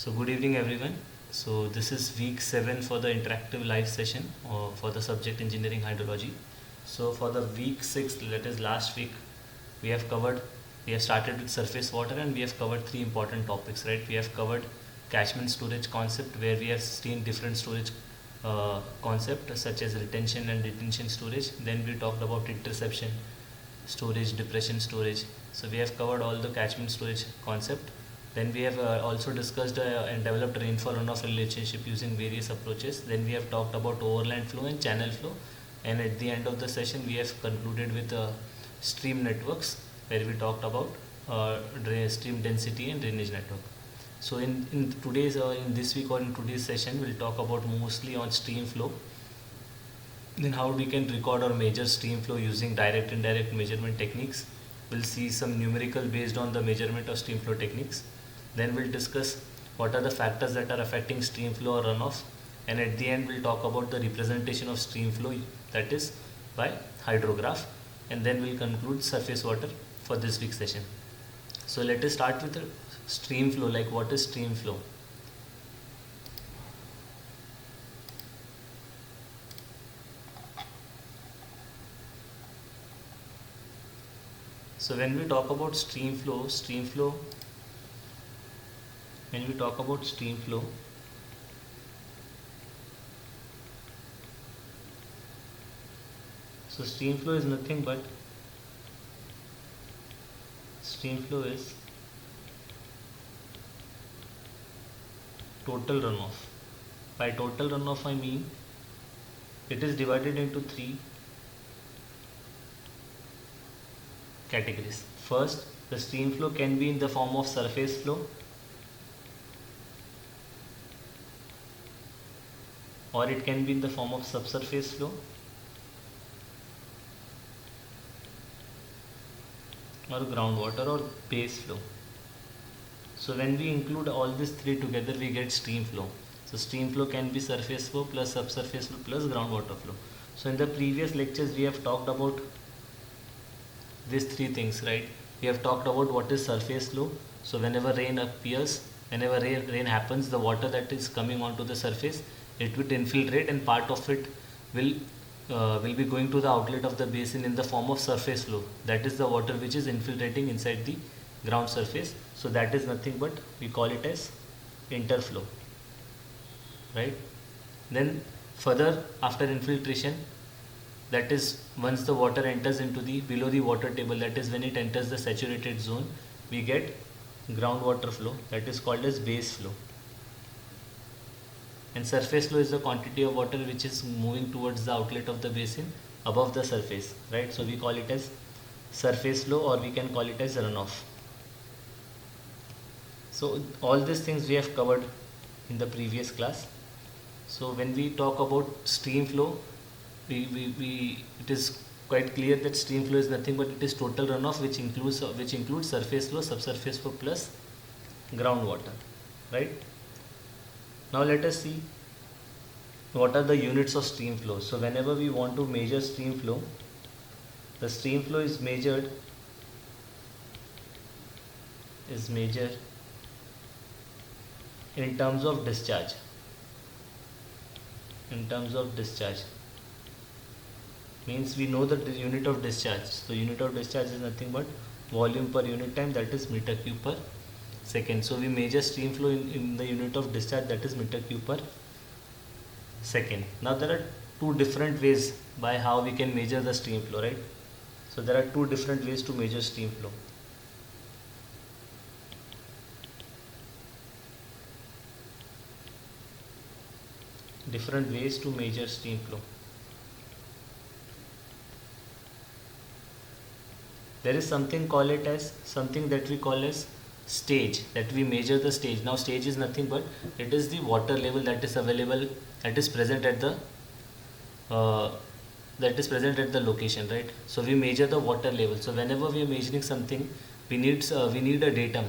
So good evening everyone. So this is week 7 for the interactive live session for the subject engineering hydrology. So for the week 6, that is last week, we have covered, we have started with surface water and we have covered three important topics, right? We have covered catchment storage concept where we have seen different storage concept such as retention and detention storage. Then we talked about interception storage, depression storage. So we have covered all the catchment storage concept. Then we have also discussed and developed rainfall runoff relationship using various approaches. Then we have talked about overland flow and channel flow. And at the end of the session, we have concluded with stream networks where we talked about stream density and drainage network. So in today's in this week or in today's session, we'll talk about mostly on stream flow. Then how we can record or measure stream flow using direct and indirect measurement techniques. We'll see some numerical based on the measurement of stream flow techniques. Then we'll discuss what are the factors that are affecting stream flow or runoff. And at the end we'll talk about the representation of stream flow, that is by hydrograph. And then we'll conclude surface water for this week's session. So let us start with the stream flow. Like what is stream flow? So when we talk about stream flow, when we talk about stream flow, so stream flow is nothing but stream flow is total runoff. By total runoff I mean it is divided into three categories. First, the stream flow can be in the form of surface flow or it can be in the form of subsurface flow or groundwater or base flow. So when we include all these three together, we get stream flow. So stream flow can be surface flow plus subsurface flow plus groundwater flow. So in the previous lectures we have talked about these three things, right? We have talked about what is surface flow. So whenever rain appears, whenever rain happens, the water that is coming onto the surface, it will infiltrate and part of it will be going to the outlet of the basin in the form of surface flow. That is the water which is infiltrating inside the ground surface. So that is nothing but we call it as interflow, right? Then further after infiltration, that is once the water enters into the below the water table, that is when it enters the saturated zone, we get groundwater flow, that is called as base flow. And surface flow is the quantity of water which is moving towards the outlet of the basin above the surface, right? So we call it as surface flow or we can call it as runoff. So all these things we have covered in the previous class. So when we talk about stream flow, it is quite clear that stream flow is nothing but it is total runoff which includes surface flow, subsurface flow plus groundwater, right? Now let us see what are the units of stream flow. So whenever we want to measure stream flow, the stream flow is measured in terms of discharge. In terms of discharge means we know the unit of discharge. So unit of discharge is nothing but volume per unit time, that is meter cube per second. So we measure stream flow in the unit of discharge, that is meter cube per second. Now there are two different ways by how we can measure the stream flow, right? So there are two different ways to measure stream flow. Different ways to measure stream flow. There is something that we call as stage, that we measure the stage. Now stage is nothing but it is the water level that is available, that is present at the location, right? So we measure the water level. So whenever we are measuring something, we need a datum.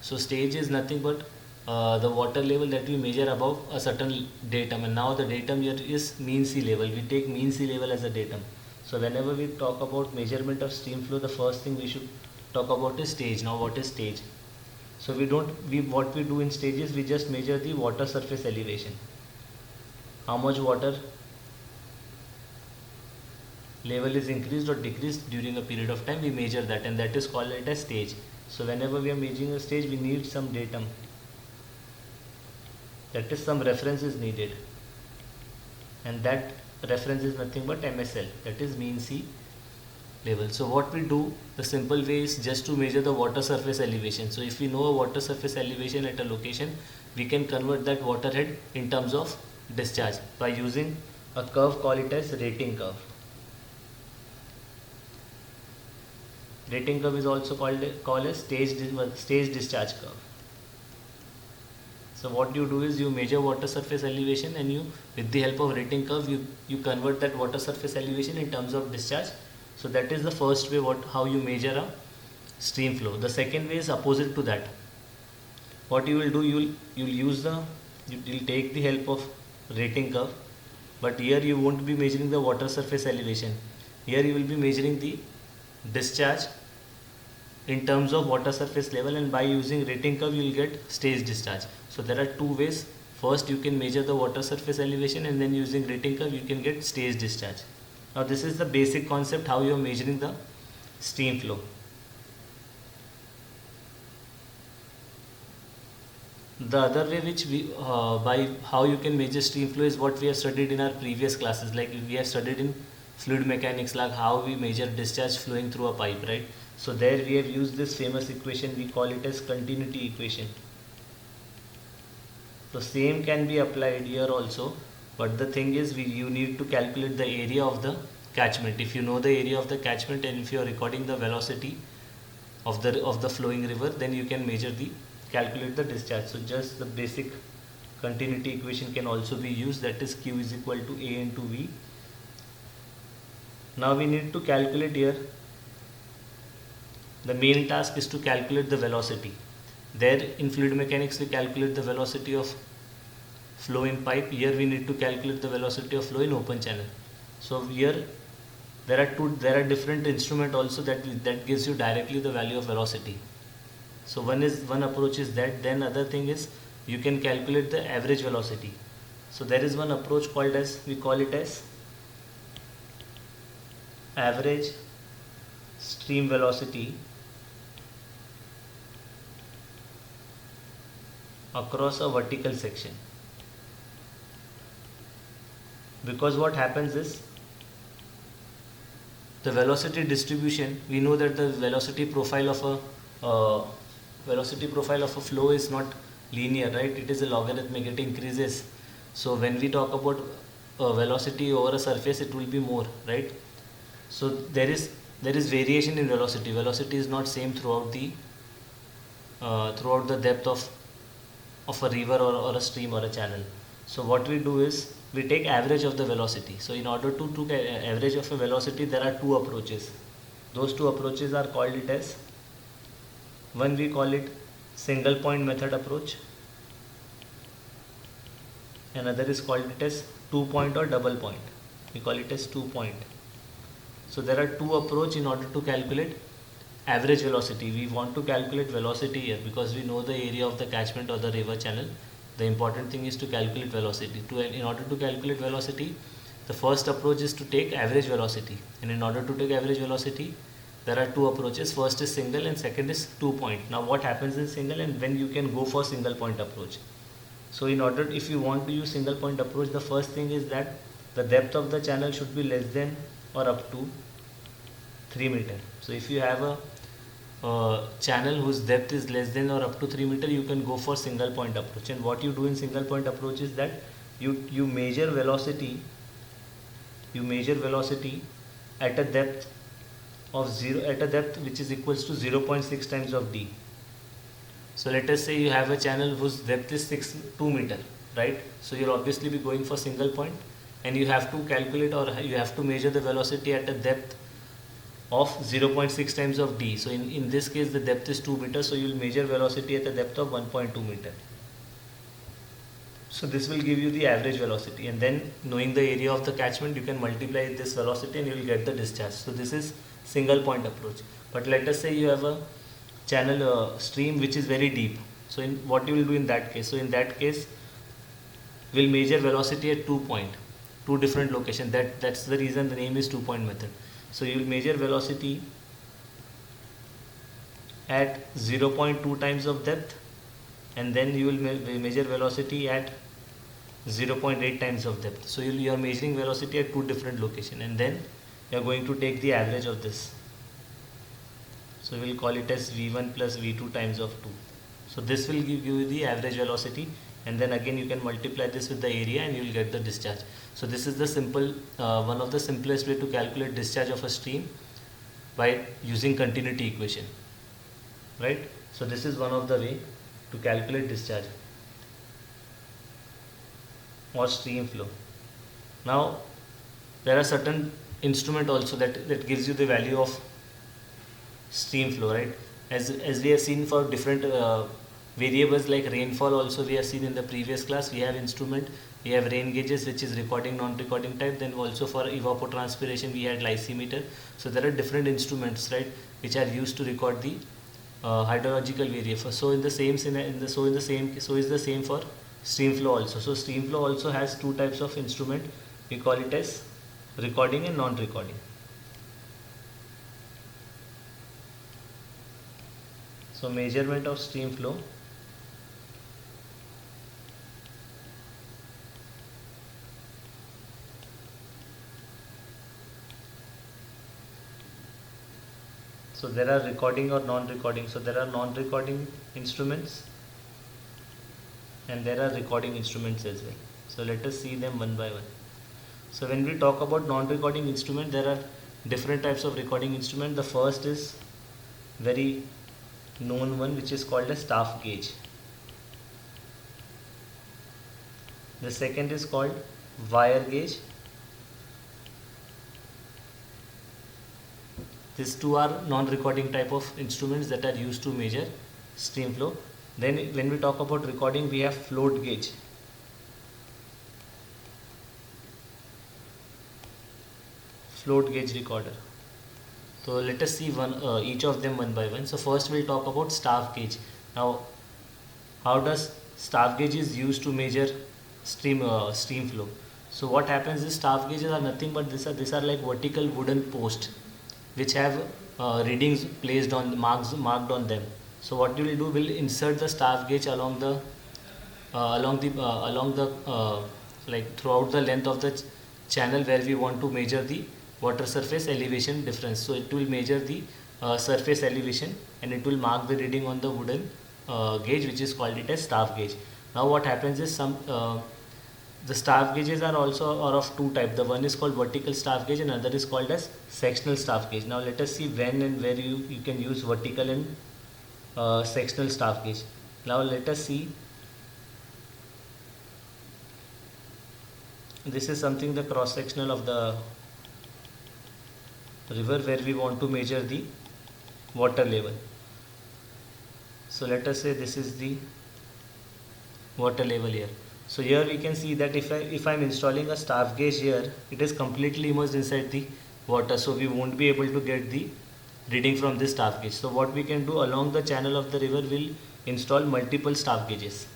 So stage is nothing but the water level that we measure above a certain datum, and now the datum here is mean sea level. We take mean sea level as a datum. So whenever we talk about measurement of stream flow, the first thing we should talk about is stage. Now what is stage? So what we do in stages, we just measure the water surface elevation. How much water level is increased or decreased during a period of time, we measure that, and that is called it a stage. So whenever we are measuring a stage, we need some datum. That is, some reference is needed, and that reference is nothing but MSL, that is mean sea level. So what we do, the simple way is just to measure the water surface elevation. So if we know a water surface elevation at a location, we can convert that water head in terms of discharge by using a curve, call it as rating curve. Rating curve is also called as stage discharge curve. So what you do is you measure water surface elevation, and you, with the help of rating curve, you convert that water surface elevation in terms of discharge. So that is the first way how you measure a stream flow. The second way is opposite to that. What you will do, you'll take the help of rating curve, but here you won't be measuring the water surface elevation. Here you will be measuring the discharge in terms of water surface level, and by using rating curve you will get stage discharge. So there are two ways. First, you can measure the water surface elevation, and then using rating curve you can get stage discharge. Now this is the basic concept how you are measuring the stream flow. The other way which by how you can measure stream flow is what we have studied in our previous classes. Like we have studied in fluid mechanics, like how we measure discharge flowing through a pipe, right? So there we have used this famous equation, we call it as continuity equation. So same can be applied here also, but the thing is you need to calculate the area of the catchment. If you know the area of the catchment, and if you are recording the velocity of the flowing river, then you can calculate the discharge. So just the basic continuity equation can also be used, that is Q is equal to A into V. Now we need to calculate here, the main task is to calculate the velocity. There in fluid mechanics we calculate the velocity of flow in pipe. Here we need to calculate the velocity of flow in open channel. So here there are different instruments also that gives you directly the value of velocity. So one approach is that. Then other thing is you can calculate the average velocity. So there is one approach called as, we call it as average stream velocity across a vertical section. Because what happens is, the velocity distribution, we know that the velocity profile of a flow is not linear, right? It is a logarithmic, it increases. So when we talk about velocity over a surface, it will be more, right? So there is variation in velocity. Velocity is not same throughout the depth of a river or a stream or a channel. So what we do is we take average of the velocity. So in order to take average of a velocity, there are two approaches. Those two approaches are called it as, one we call it single point method approach, another is called it as 2-point or double point. We call it as 2-point. So there are two approaches in order to calculate average velocity. We want to calculate velocity here because we know the area of the catchment or the river channel. The important thing is to calculate velocity. In order to calculate velocity, the first approach is to take average velocity, and in order to take average velocity, there are two approaches. First is single and second is 2-point. Now what happens in single, and when you can go for single point approach? So if you want to use single point approach, the first thing is that the depth of the channel should be less than or up to 3 meter. So if you have a channel whose depth is less than or up to 3 meter, you can go for single point approach. And what you do in single point approach is that you measure velocity at a depth which is equals to 0.6 times of d. So let us say you have a channel whose depth is 2 meter, right? So you'll obviously be going for single point, and you have to calculate, or you have to measure the velocity at a depth of 0.6 times of d. So in this case the depth is 2 meters, so you will measure velocity at a depth of 1.2 meter. So this will give you the average velocity, and then knowing the area of the catchment, you can multiply this velocity and you will get the discharge. So this is single point approach. But let us say you have a channel stream which is very deep. So in what you will do in that case? So in that case, we'll measure velocity at 2 different locations. That's the reason the name is 2-point method. So you will measure velocity at 0.2 times of depth, and then you will measure velocity at 0.8 times of depth. So you are measuring velocity at 2 different locations, and then you are going to take the average of this. So we will call it as v1 plus v2 times of 2. So this will give you the average velocity, and then again you can multiply this with the area and you will get the discharge. So this is the simple one of the simplest way to calculate discharge of a stream by using continuity equation, right? So this is one of the way to calculate discharge or stream flow. Now there are certain instrument also that gives you the value of stream flow, right? As we have seen for different variables like rainfall, also we have seen in the previous class, we have instrument, we have rain gauges which is recording non-recording type, then also for evapotranspiration we had lysimeter. So there are different instruments, right, which are used to record the hydrological variation. So in the same so is the same for stream flow also. So stream flow also has 2 types of instrument. We call it as recording and non-recording. So measurement of stream flow. So there are recording or non-recording. So there are non-recording instruments and there are recording instruments as well. So let us see them one by one. So when we talk about non-recording instrument, there are different types of recording instrument. The first is very known one, which is called a staff gauge. The second is called wire gauge. These two are non-recording type of instruments that are used to measure stream flow. Then when we talk about recording, we have float gauge. Float gauge recorder. So let us see each of them one by one. So first we'll talk about staff gauge. Now, how does staff gauge is used to measure stream flow? So what happens is staff gauges are nothing but these are like vertical wooden posts which have readings placed on marked on them. So what you will do, will insert the staff gauge along the like throughout the length of the channel where we want to measure the water surface elevation difference. So it will measure the surface elevation and it will mark the reading on the wooden gauge, which is called it as staff gauge. Now what happens is the staff gauges are of 2 types. The one is called vertical staff gauge and another is called as sectional staff gauge. Now let us see when and where you can use vertical and sectional staff gauge. Now let us see. This is something the cross sectional of the river where we want to measure the water level. So let us say this is the water level here. So here we can see that if I am installing a staff gauge here, it is completely immersed inside the water, so we won't be able to get the reading from this staff gauge. So what we can do, along the channel of the river we'll install multiple staff gauges.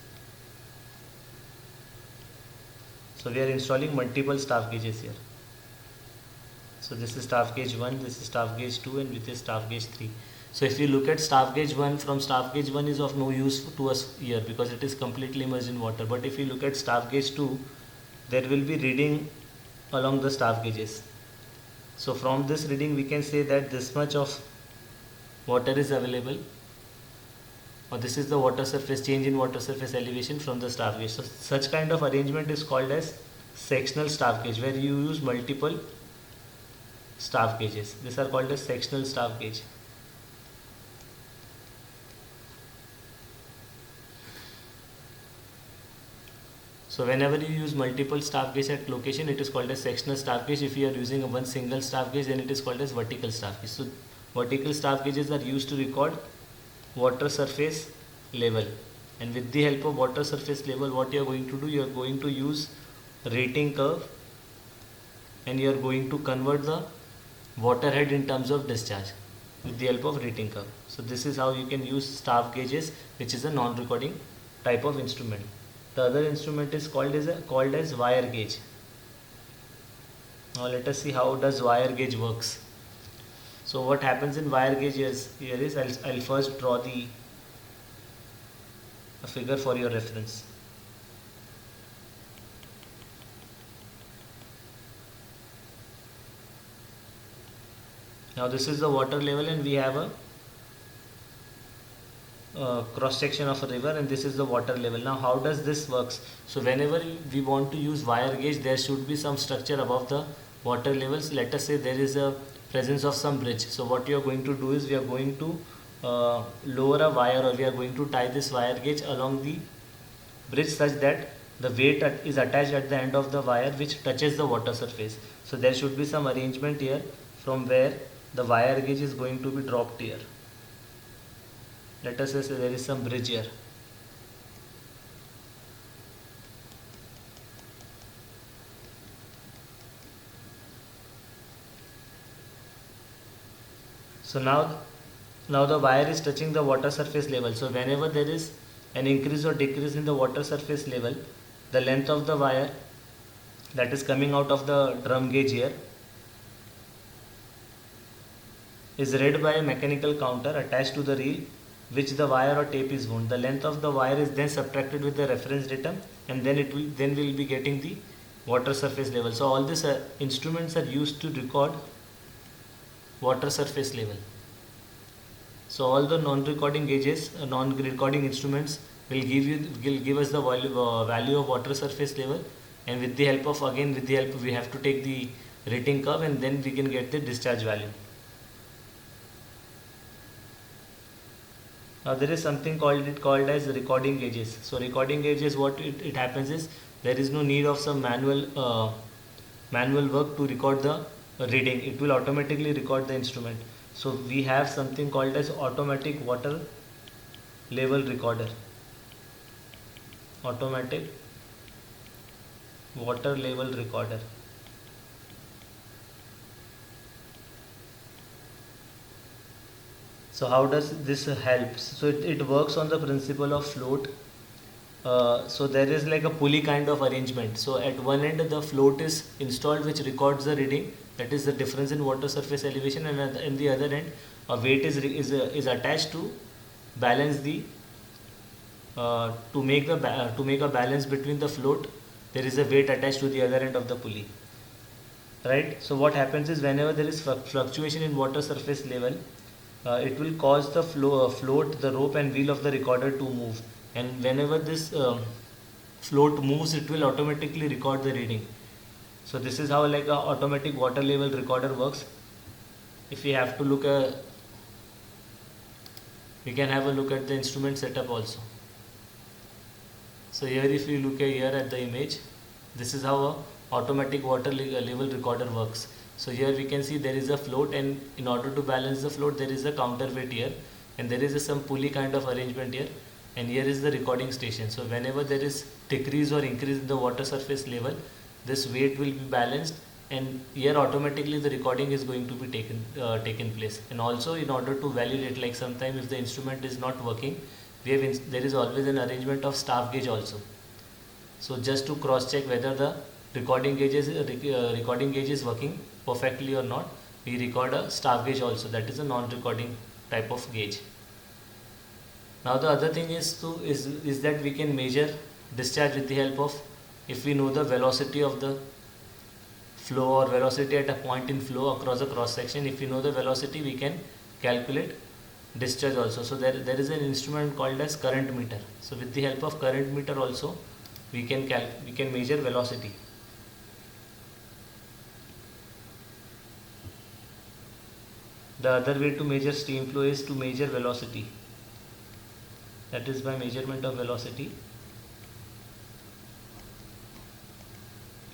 So we are installing multiple staff gauges here. So this is staff gauge 1, this is staff gauge 2 and with this staff gauge 3. So if you look at staff gauge 1, from staff gauge 1 is of no use to us here because it is completely immersed in water. But if you look at staff gauge 2, there will be reading along the staff gauges. So from this reading we can say that this much of water is available, or this is the water surface, change in water surface elevation from the staff gauge. So such kind of arrangement is called as sectional staff gauge, where you use multiple staff gauges. These are called as sectional staff gauge. So whenever you use multiple staff gauge at location, it is called as sectional staff gauge. If you are using one single staff gauge, then it is called as vertical staff gauge. So vertical staff gauges are used to record water surface level, and with the help of water surface level, what you are going to do, you are going to use rating curve and you are going to convert the water head in terms of discharge with the help of rating curve. So this is how you can use staff gauges, which is a non-recording type of instrument. The other instrument is called as wire gauge. Now let us see how does wire gauge works. So what happens in wire gauge is I'll first draw a figure for your reference. Now this is the water level, and we have a cross section of a river, and this is the water level. Now how does this works? So whenever we want to use wire gauge, there should be some structure above the water levels. Let us say there is a presence of some bridge. So what you are going to do is we are going to lower a wire, or we are going to tie this wire gauge along the bridge such that the weight is attached at the end of the wire which touches the water surface. So there should be some arrangement here from where the wire gauge is going to be dropped here. Let us say there is some bridge here. So now the wire is touching the water surface level. So whenever there is an increase or decrease in the water surface level, the length of the wire that is coming out of the drum gauge here is read by a mechanical counter attached to the reel which the wire or tape is wound. The length of the wire is then subtracted with the reference datum, and then we'll be getting the water surface level. So all these instruments are used to record water surface level. So all the non-recording gauges, non-recording instruments will give us the value of water surface level, and with the help we have to take the rating curve, and then we can get the discharge value. Now there is something called as recording gauges. So recording gauges, what it happens is there is no need of some manual work to record the reading. It will automatically record the instrument. So we have something called as automatic water level recorder. Automatic water level recorder. So how does this help? So it works on the principle of float. So there is like a pulley kind of arrangement. So at one end the float is installed which records the reading, that is the difference in water surface elevation, and at the other end a weight is attached to balance the to make a balance between the float. There is a weight attached to the other end of the pulley, right? So what happens is whenever there is fluctuation in water surface level, it will cause the float, the rope and wheel of the recorder to move, and whenever this float moves, it will automatically record the reading. So this is how like a automatic water level recorder works. If we have to look we can have a look at the instrument setup also. So here if you look here at the image, this is how a automatic water level recorder works. So here we can see there is a float, and in order to balance the float there is a counterweight here, and there is some pulley kind of arrangement here, and here is the recording station. So whenever there is decrease or increase in the water surface level, this weight will be balanced, and here automatically the recording is going to be taken place. And also in order to validate, like sometime if the instrument is not working, there is always an arrangement of staff gauge also. So just to cross check whether the recording gauge is working perfectly or not, we record a staff gauge also, that is a non-recording type of gauge. Now the other thing is that we can measure discharge with the help of, if we know the velocity of the flow or velocity at a point in flow across a cross section, if we know the velocity, we can calculate discharge also. So there is an instrument called as current meter. So with the help of current meter also we can measure velocity. The other way to measure stream flow is to measure velocity, that is by measurement of velocity.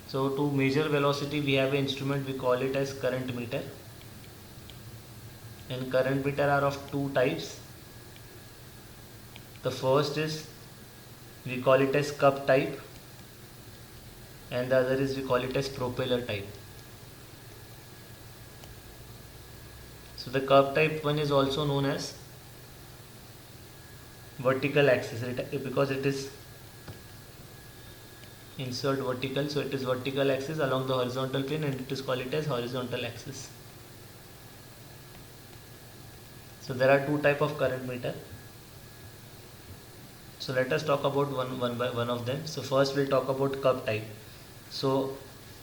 So to measure velocity we have an instrument, we call it as current meter, and current meter are of two types. The first is, we call it as cup type, and the other is we call it as propeller type. So the cup type one is also known as vertical axis, because it is insert vertical, so it is vertical axis along the horizontal plane, and it is called it as horizontal axis. So there are two type of current meter. So let us talk about one by one of them. So first we'll talk about cup type. So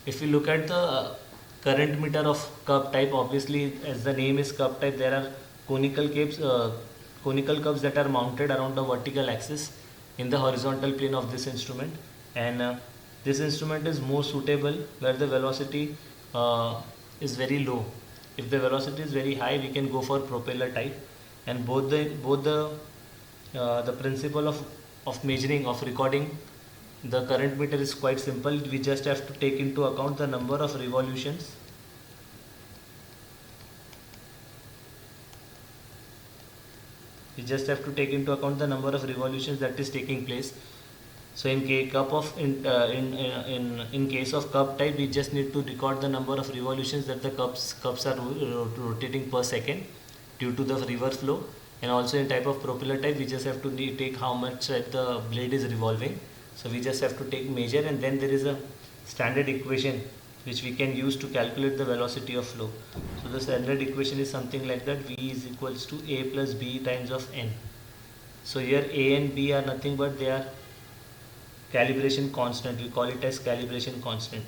if you look at the current meter of cup type, obviously as the name is cup type, there are conical conical cups that are mounted around the vertical axis in the horizontal plane of this instrument, and this instrument is more suitable where the velocity is very low. If the velocity is very high, we can go for propeller type, and the principle of measuring, of recording the current meter is quite simple. We just have to take into account the number of revolutions that is taking place. So in case of cup type, we just need to record the number of revolutions that the cups are rotating per second due to the river flow. And also in type of propeller type, we just have to take how much the blade is revolving. So we just have to take measure, and then there is a standard equation which we can use to calculate the velocity of flow. So the standard equation is something like that: V is equals to A plus B times of N. So here A and B are nothing but they are calibration constant. We call it as calibration constant,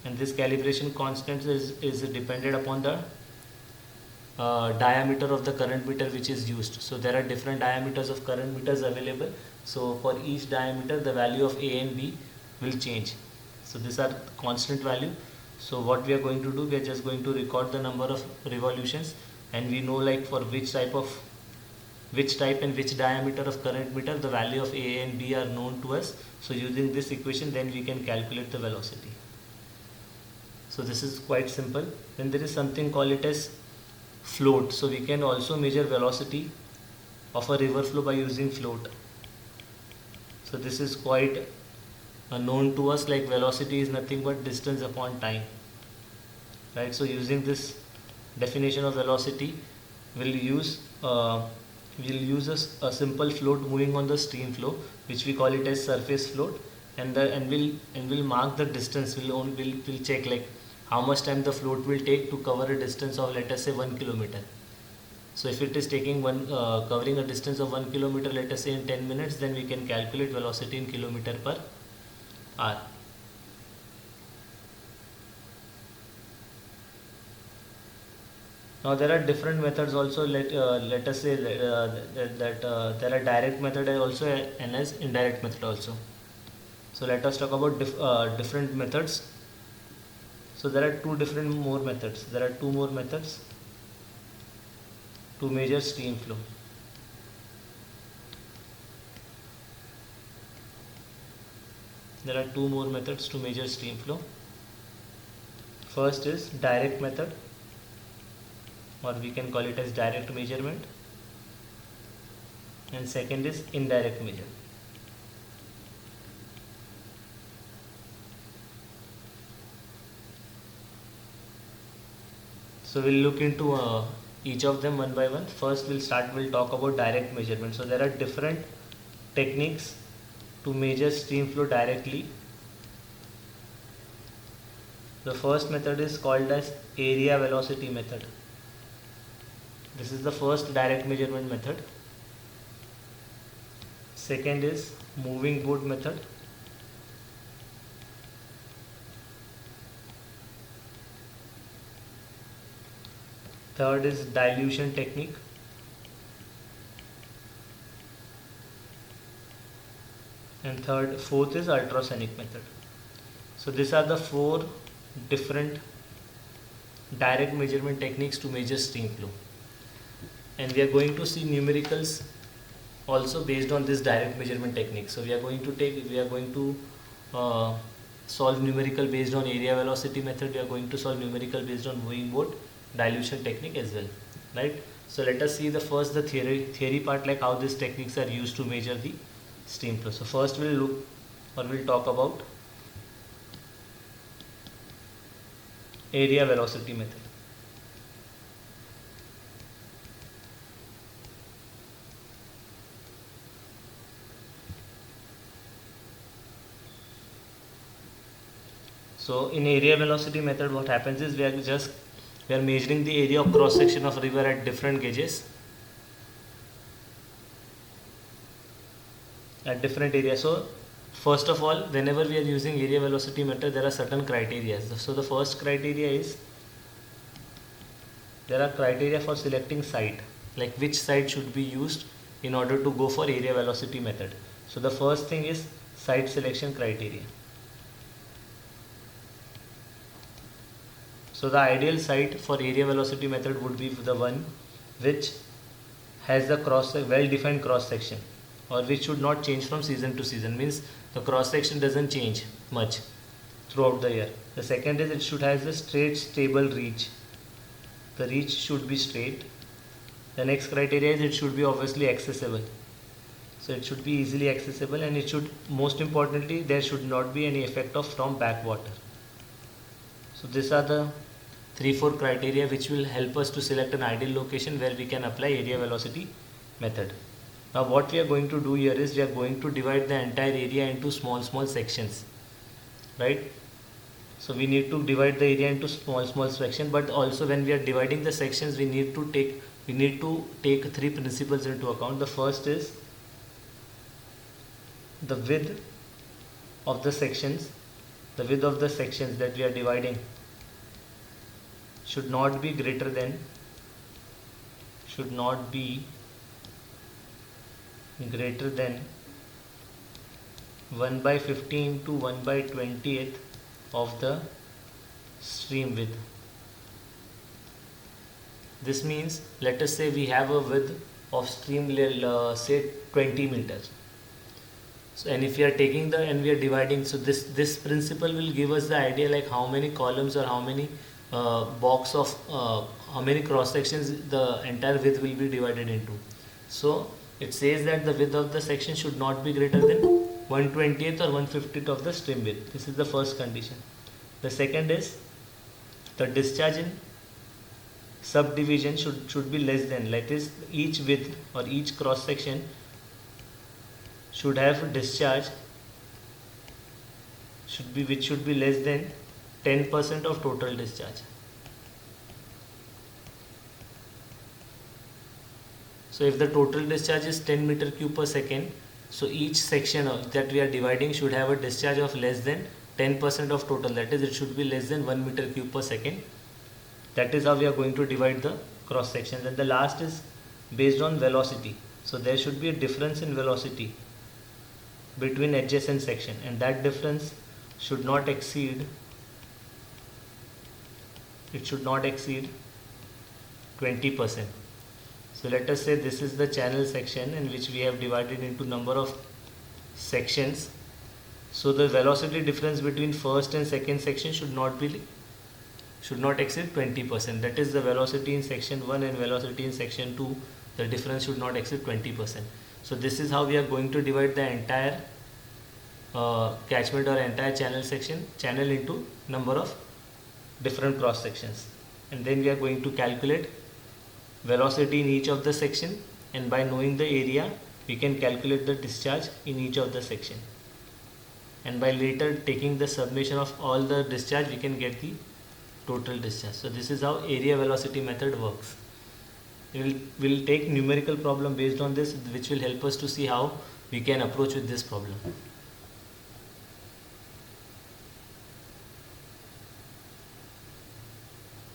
and this calibration constant is dependent upon the diameter of the current meter which is used. So there are different diameters of current meters available. So for each diameter, the value of A and B will change. So these are constant value. So what we are going to do, we are just going to record the number of revolutions, and we know like for which type and which diameter of current meter the value of A and B are known to us. So using this equation, then we can calculate the velocity. So this is quite simple. Then there is something called it as float. So we can also measure velocity of a river flow by using float. So this is quite known to us, like velocity is nothing but distance upon time, right? So using this definition of velocity, we'll use a simple float moving on the stream flow, which we call it as surface float, and we'll mark the distance. We'll check like how much time the float will take to cover a distance of, let us say, 1 kilometer. So if it is taking covering a distance of 1 kilometer, let us say in 10 minutes, then we can calculate velocity in kilometer per hour. Now there are different methods also. Let us say that there are direct method also and as indirect method also. So let us talk about different methods. So there are two more methods to measure stream flow. First is direct method, or we can call it as direct measurement, and second is indirect measurement. So we'll look into each of them one by one. First we'll talk about direct measurement. So there are different techniques to measure stream flow directly. The first method is called as area velocity method. This is the first direct measurement method. Second is moving boat method. Third is dilution technique. And fourth is ultrasonic method. So these are the four different direct measurement techniques to measure stream flow. And we are going to see numericals also based on this direct measurement technique. So we are going to solve numerical based on area velocity method. We are going to solve numerical based on moving boat dilution technique as well, right? So let us see the theory part, like how these techniques are used to measure the stream flow. So first we'll talk about area velocity method. So in area velocity method, what happens is we are measuring the area of cross section of river at different gauges at different areas. So first of all, whenever we are using area velocity method, there are certain criteria. So the first criteria is there are criteria for selecting site, like which site should be used in order to go for area velocity method. So the first thing is site selection criteria. So the ideal site for area velocity method would be the one which has the well defined cross section, or which should not change from season to season, means the cross section doesn't change much throughout the year. The second is it should have a straight stable reach. The reach should be straight. The next criteria is it should be obviously accessible. So it should be easily accessible, and it should, most importantly, there should not be any effect of from backwater. So these are the 3-4 criteria which will help us to select an ideal location where we can apply area velocity method. Now what we are going to do here is we are going to divide the entire area into small sections, right? So we need to divide the area into small sections, but also when we are dividing the sections, we need to take 3 principles into account. The first is the width of the sections. The width of the sections that we are dividing should not be greater than 1/15 to 1/20th of the stream width. This means, let us say we have a width of stream say 20 meters. So, and if we are taking and we are dividing, so this principle will give us the idea like how many columns or how many box of how many cross sections the entire width will be divided into. So it says that the width of the section should not be greater than 1/20th or 1/50th of the stream width. This is the first condition. The second is the discharge in subdivision should be less than, like this, each width or each cross section should have discharge which should be less than 10% of total discharge. So if the total discharge is 10 meter cube per second, so each section that we are dividing should have a discharge of less than 10% of total, that is it should be less than 1 meter cube per second. That is how we are going to divide the cross sections. And the last is based on velocity. So there should be a difference in velocity between adjacent section, and that difference should not exceed 20%. So let us say this is the channel section in which we have divided into number of sections. So the velocity difference between first and second section should not exceed 20%. That is the velocity in section 1 and velocity in section 2. The difference should not exceed 20%. So this is how we are going to divide the entire catchment or entire channel into number of different cross sections, and then we are going to calculate velocity in each of the section, and by knowing the area we can calculate the discharge in each of the section, and by later taking the summation of all the discharge we can get the total discharge. So this is how area velocity method works. We'll take numerical problem based on this, which will help us to see how we can approach with this problem.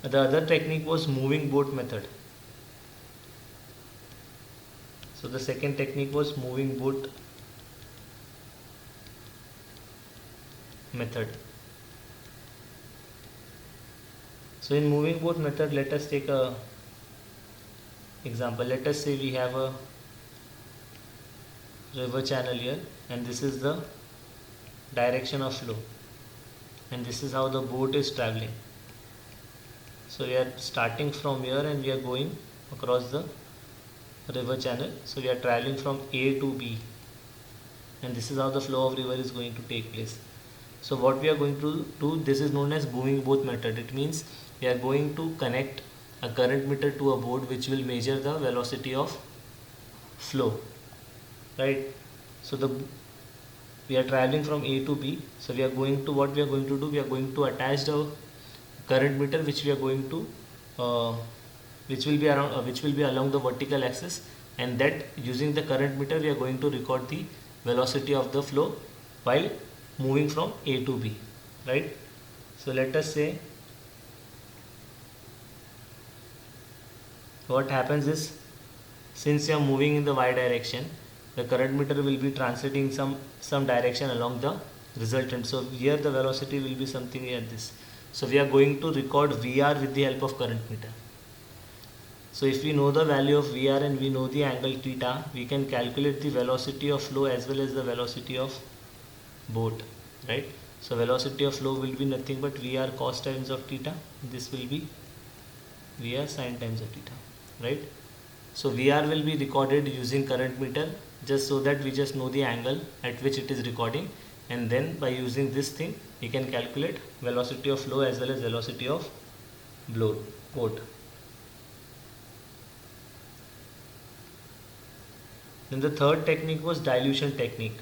The other technique was moving boat method. So the second technique was moving boat method. So in moving boat method, let us take a example. Let us say we have a river channel here, and this is the direction of flow, and this is how the boat is traveling. So we are starting from here and we are going across the river channel. So we are traveling from A to B, and this is how the flow of river is going to take place. So what we are going to do, this is known as moving boat method. It means we are going to connect a current meter to a board which will measure the velocity of flow, right? So we are traveling from A to B. So we are going to, what we are going to do, we are going to attach the current meter which we are going to which will be around which will be along the vertical axis, and that using the current meter we are going to record the velocity of the flow while moving from A to B, right? So let us say what happens is, since you are moving in the y direction, the current meter will be translating some direction along the resultant. So here the velocity will be something like this. So we are going to record VR with the help of current meter. So if we know the value of VR and we know the angle theta, we can calculate the velocity of flow as well as the velocity of boat, right? So velocity of flow will be nothing but VR cos times of theta. This will be VR sin times of theta, right? So VR will be recorded using current meter, just so that we just know the angle at which it is recording, and then by using this thing we can calculate velocity of flow as well as velocity of boat. Then the third technique was dilution technique.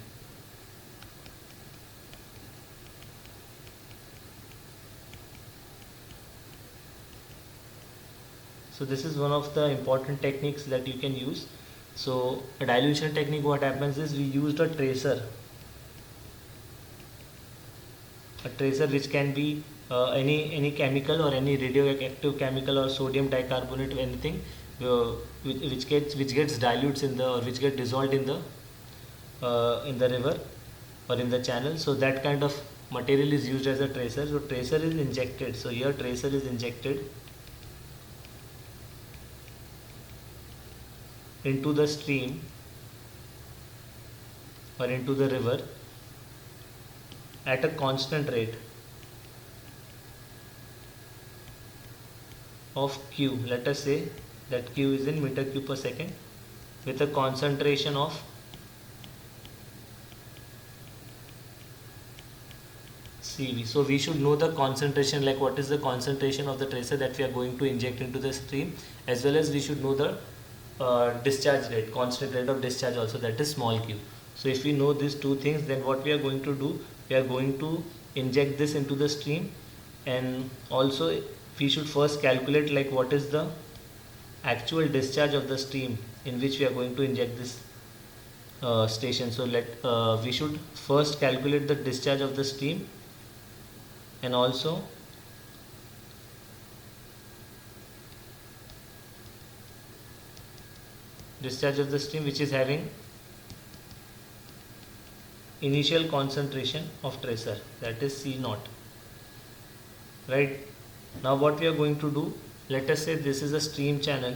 So this is one of the important techniques that you can use. So a dilution technique, what happens is we used a tracer which can be any chemical or any radioactive chemical or sodium bicarbonate or anything which gets dilutes in the, or which get dissolved in the river or in the channel. So that kind of material is used as a tracer. So tracer is injected. So here tracer is injected into the stream or into the river at a constant rate of Q. Let us say that Q is in meter cube per second, with a concentration of CV. So we should know the concentration, like what is the concentration of the tracer that we are going to inject into the stream, as well as we should know the discharge rate, constant rate of discharge also, that is small q. So if we know these two things, then what we are going to do, we are going to inject this into the stream, and also we should first calculate like what is the actual discharge of the stream in which we are going to inject this station. So we should first calculate the discharge of the stream, and also discharge of the stream which is having initial concentration of tracer, that is C naught, right? Now what we are going to do, let us say this is a stream channel,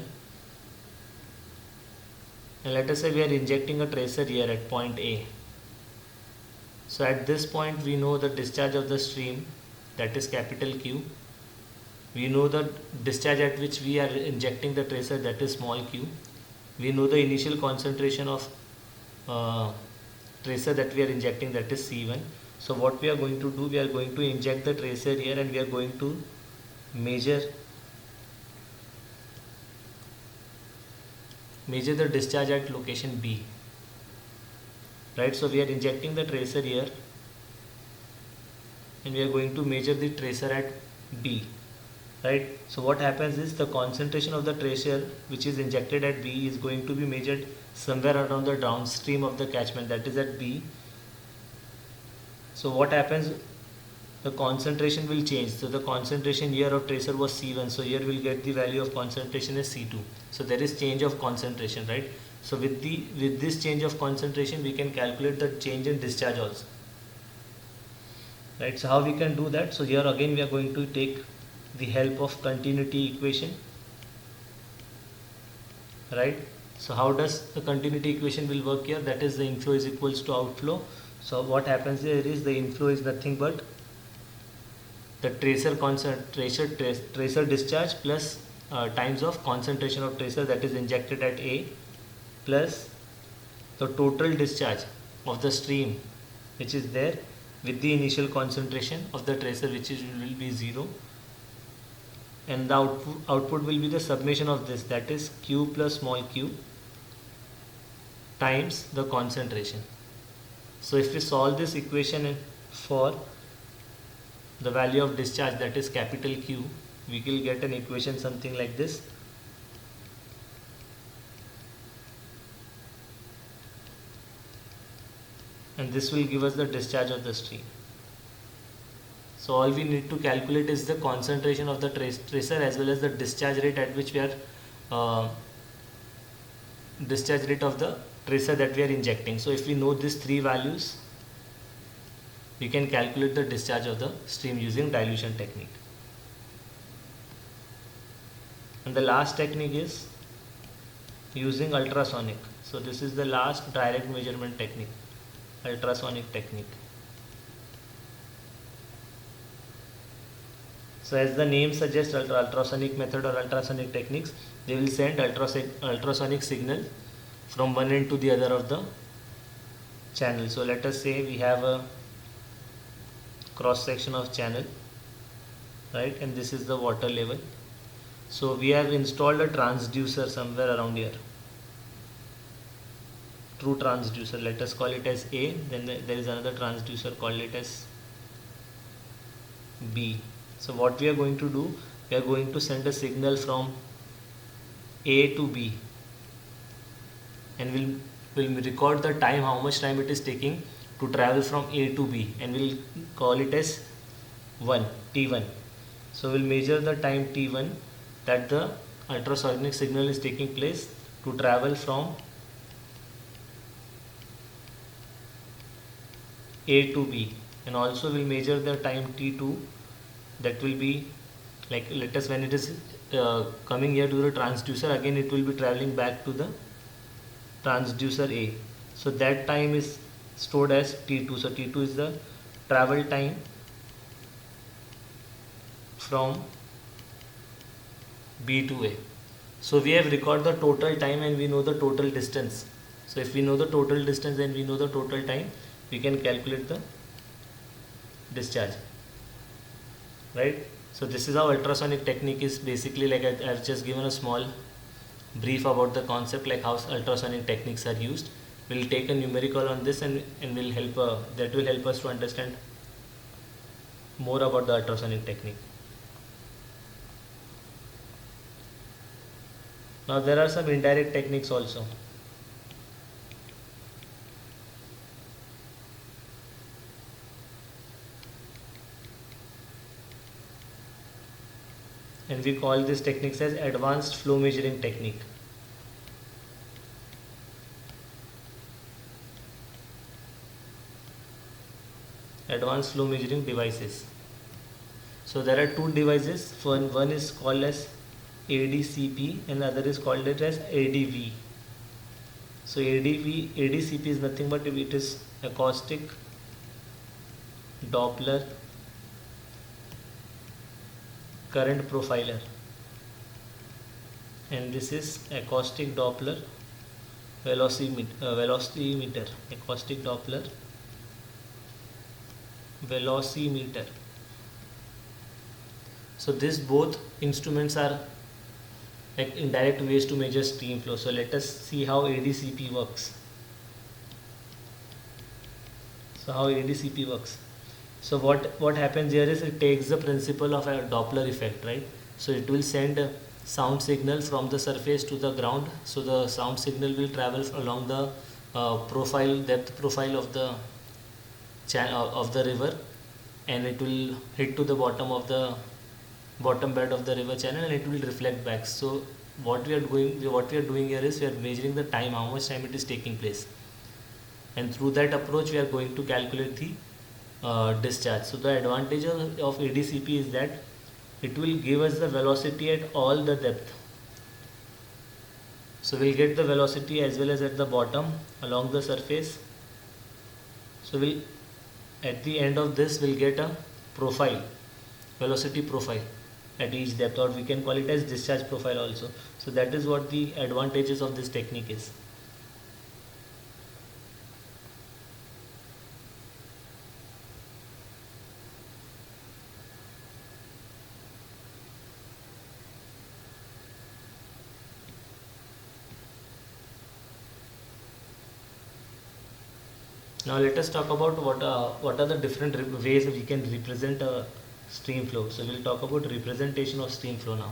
and let us say we are injecting a tracer here at point A. So at this point we know the discharge of the stream, that is capital Q. We know the discharge at which we are injecting the tracer, that is small q. We know the initial concentration of tracer that we are injecting, that is C1. So what we are going to do, we are going to inject the tracer here, and we are going to measure the discharge at location B, right? So we are injecting the tracer here, and we are going to measure the tracer at B, right? So what happens is the concentration of the tracer which is injected at B is going to be measured somewhere around the downstream of the catchment, that is at B. So what happens, the concentration will change. So the concentration here of tracer was C1, so here we'll get the value of concentration as C2. So there is change of concentration, right? So with this change of concentration we can calculate the change in discharge also, right? So how we can do that? So here again we are going to take the help of continuity equation, right? So how does the continuity equation will work here? That is, the inflow is equals to outflow. So what happens here is the inflow is nothing but the tracer discharge plus times of concentration of tracer that is injected at A, plus the total discharge of the stream which is there with the initial concentration of the tracer, which will be 0, and the output will be the summation of this, that is q plus small q times the concentration, So if we solve this equation for the value of discharge, that is capital Q, we will get an equation something like this. And this will give us the discharge of the stream. So all we need to calculate is the concentration of the tracer as well as the discharge rate at which we are discharge rate of the tracer that we are injecting. So if we know these three values, we can calculate the discharge of the stream using dilution technique. And the last technique is using ultrasonic. So this is the last direct measurement technique, ultrasonic technique. So as the name suggests, ultrasonic method or ultrasonic techniques, they will send ultrasonic signal from one end to the other of the channel. So let us say we have a cross section of channel, right, and this is the water level. So we have installed a transducer somewhere around here, true transducer. Let us call it as A. Then there is another transducer, call it as B. So what we are going to do, we are going to send a signal from A to B, and we'll record the time, how much time it is taking to travel from A to B, and we'll call it as T1. So we'll measure the time T1 that the ultrasonic signal is taking place to travel from A to B, and also we'll measure the time T2, that will be like, let us, when it is coming here to the transducer, again it will be traveling back to the transducer A. So that time is stored as T2. So T2 is the travel time from B to A. So we have recorded the total time and we know the total distance. So if we know the total distance and we know the total time, we can calculate the discharge, right? So this is how ultrasonic technique is basically, like I've just given a small brief about the concept, like how ultrasonic techniques are used. We'll take a numerical on this and will help that will help us to understand more about the ultrasonic technique. Now there are some indirect techniques also. And we call these techniques as advanced flow measuring technique. Advanced flow measuring devices. So there are two devices. One is called as ADCP and the other is called it as ADV. So ADCP is nothing but it is acoustic Doppler current profiler, and this is acoustic Doppler velocimeter, acoustic Doppler velocimeter. So these both instruments are like indirect ways to measure stream flow. So let us see how ADCP works. So what happens here is, it takes the principle of a Doppler effect, right? So it will send a sound signal from the surface to the ground. So the sound signal will travel along the depth profile of the river, and it will hit to the bottom bed of the river channel, and it will reflect back. So what we are doing here is, we are measuring the time, how much time it is taking place, and through that approach we are going to calculate the discharge. So the advantage of ADCP is that it will give us the velocity at all the depth. So we'll get the velocity as well as at the bottom along the surface. So at the end of this we'll get a velocity profile at each depth, or we can call it as discharge profile also. So that is what the advantages of this technique is. Now let us talk about what are the different ways we can represent a stream flow. So we'll talk about representation of stream flow now.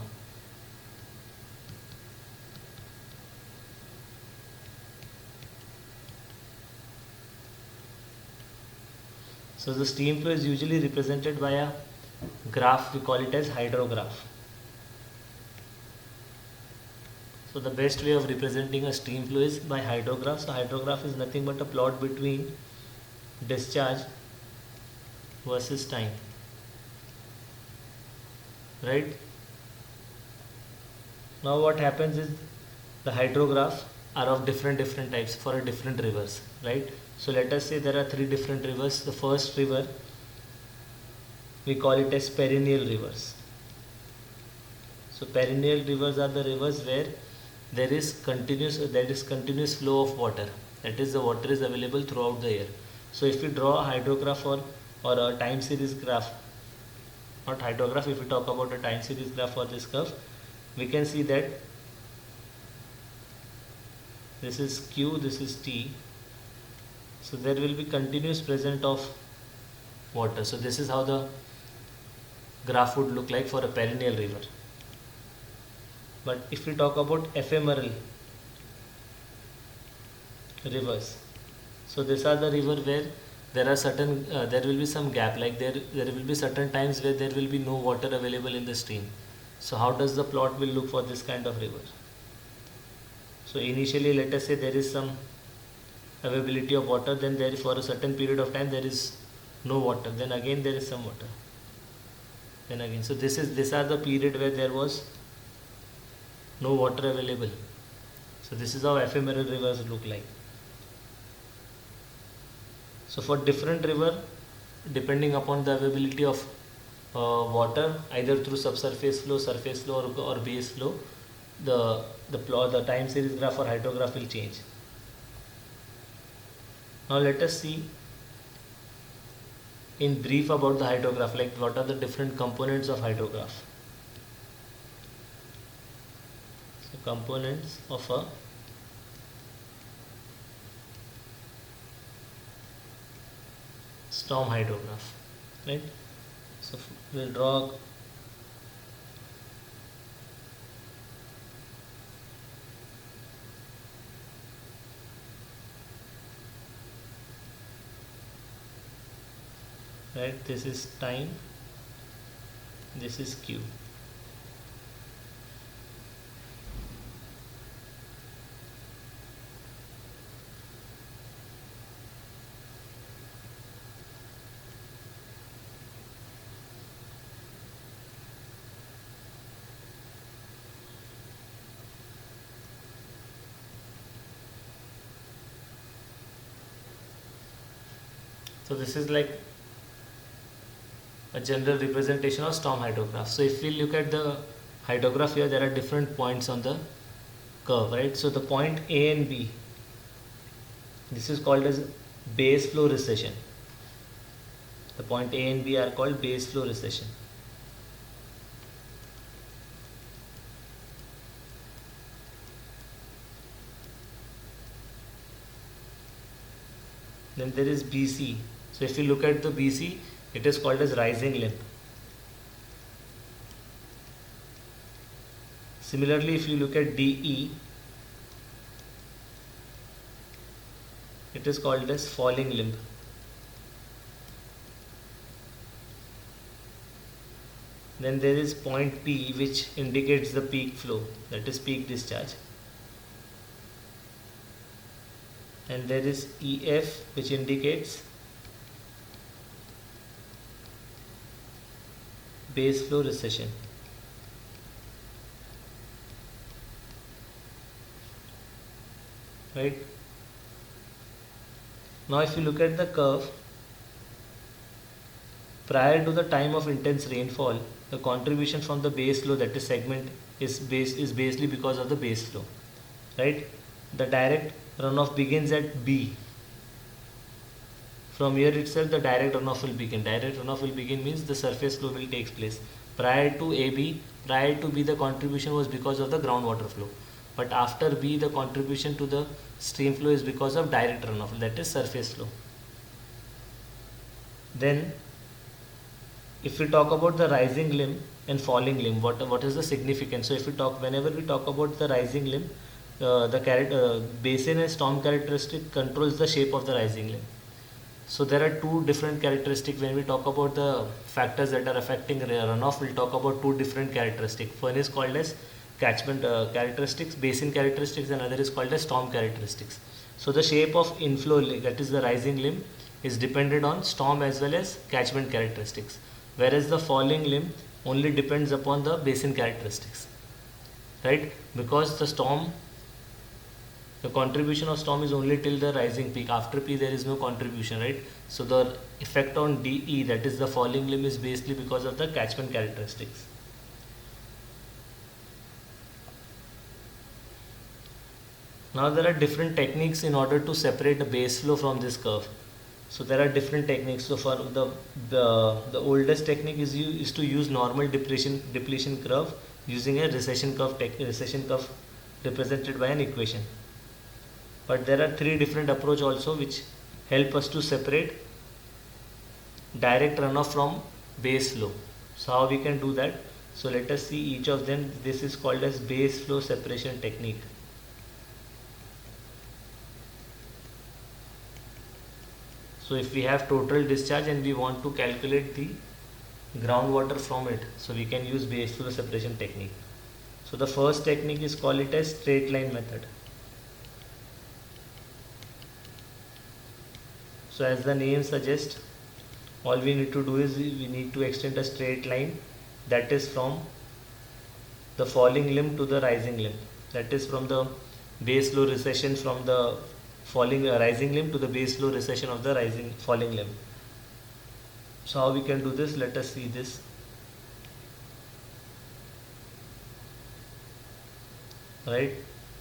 So the stream flow is usually represented by a graph. We call it as hydrograph. So the best way of representing a stream flow is by hydrograph. So hydrograph is nothing but a plot between discharge versus time, right? Now what happens is the hydrograph are of different types for a different rivers, right? So let us say there are three different rivers. The first river we call it as perennial rivers. So perennial rivers are the rivers where there is continuous flow of water. That is, the water is available throughout the year. So if we draw a hydrograph or a time series graph, not hydrograph, if we talk about a time series graph for this curve, we can see that this is Q, this is T. So there will be continuous presence of water. So this is how the graph would look like for a perennial river. But if we talk about ephemeral rivers, so these are the river where there are certain there will be some gap, like there will be certain times where there will be no water available in the stream. So how does the plot will look for this kind of river? So initially, let us say there is some availability of water, then there for a certain period of time there is no water, then again there is some water, then again. So these are the period where there was no water available. So this is how ephemeral rivers look like. So for different river, depending upon the availability of water, either through subsurface flow, surface flow, or base flow, the time series graph or hydrograph will change. Now let us see in brief about the hydrograph, like what are the different components of hydrograph. So components of a storm hydrograph, right? So we'll draw right, this is time, this is Q. So this is like a general representation of storm hydrograph. So if we look at the hydrograph here, there are different points on the curve, right? So the point A and B, this is called as base flow recession. The point A and B are called base flow recession. Then there is BC. So if you look at the BC, it is called as rising limb. Similarly, if you look at DE, it is called as falling limb. Then there is point P, which indicates the peak flow, that is peak discharge. And there is EF, which indicates base flow recession. Right? Now if you look at the curve, prior to the time of intense rainfall, the contribution from the base flow, that is segment, is basically because of the base flow. Right? The direct runoff begins at B. From here itself the direct runoff will begin. Direct runoff will begin means the surface flow will take place. Prior to B, the contribution was because of the groundwater flow. But after B, the contribution to the stream flow is because of direct runoff, that is surface flow. Then if we talk about the rising limb and falling limb, what is the significance? So if we talk, whenever we talk about the rising limb, basin and storm characteristic controls the shape of the rising limb. So there are two different characteristics. When we talk about the factors that are affecting runoff, we'll talk about two different characteristics. One is called as catchment characteristics, basin characteristics, and other is called as storm characteristics. So the shape of inflow, that is the rising limb, is dependent on storm as well as catchment characteristics, whereas the falling limb only depends upon the basin characteristics, right? Because the contribution of storm is only till the rising peak. After P there is no contribution, right? So the effect on DE, that is the falling limb, is basically because of the catchment characteristics. Now there are different techniques in order to separate the base flow from this curve. So there are different techniques. So for the oldest technique is to use normal depletion curve using a recession curve represented by an equation. But there are three different approach also which help us to separate direct runoff from base flow. So how we can do that? So let us see each of them. This is called as base flow separation technique. So if we have total discharge and we want to calculate the groundwater from it, so we can use base flow separation technique. So the first technique is called it as straight line method. So as the name suggests, all we need to do is we need to extend a straight line, that is from the falling limb to the rising limb, that is from the base flow recession from the rising limb to the base flow recession of the falling limb. So how we can do this? Let us see this. Right,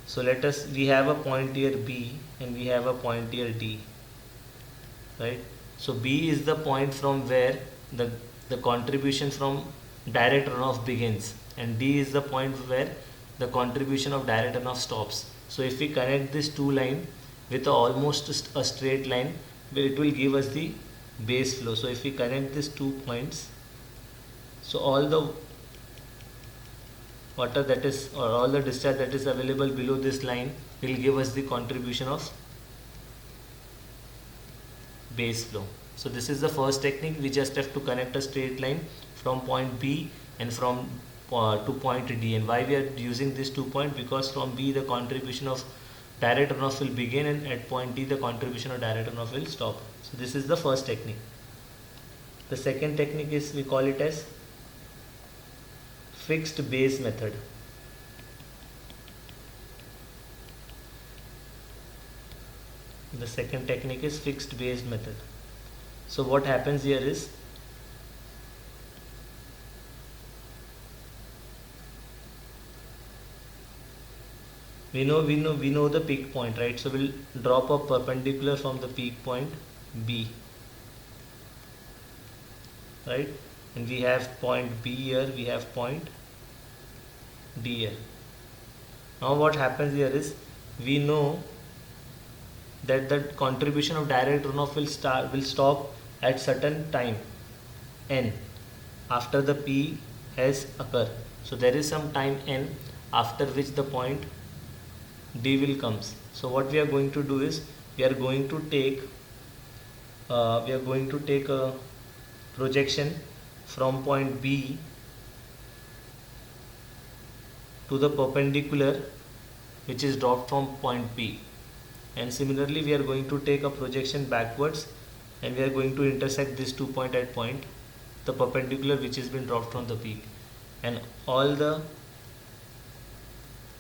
so we have a point here B and we have a point here D, right? So B is the point from where the contribution from direct runoff begins, and D is the point where the contribution of direct runoff stops. So if we connect these two lines with almost a straight line, it will give us the base flow. So if we connect these 2 points, so all the water that is, or all the discharge that is available below this line will give us the contribution of base flow. So this is the first technique. We just have to connect a straight line from point B and from to point D. And why we are using this 2 point? Because from B the contribution of direct runoff will begin, and at point D the contribution of direct runoff will stop. So this is the first technique. The second technique is, we call it as fixed base method. The second technique is fixed base method. So what happens here is, we know the peak point, right? So we'll drop a perpendicular from the peak point B, right? And we have point B here, we have point D here. Now what happens here is, we know that the contribution of direct runoff will stop at certain time n after the P has occurred. So there is some time n after which the point D will comes. So what we are going to do is, we are going to take a projection from point B to the perpendicular which is dropped from point P, and similarly we are going to take a projection backwards and we are going to intersect these 2 points at point the perpendicular which has been dropped from the peak, and all the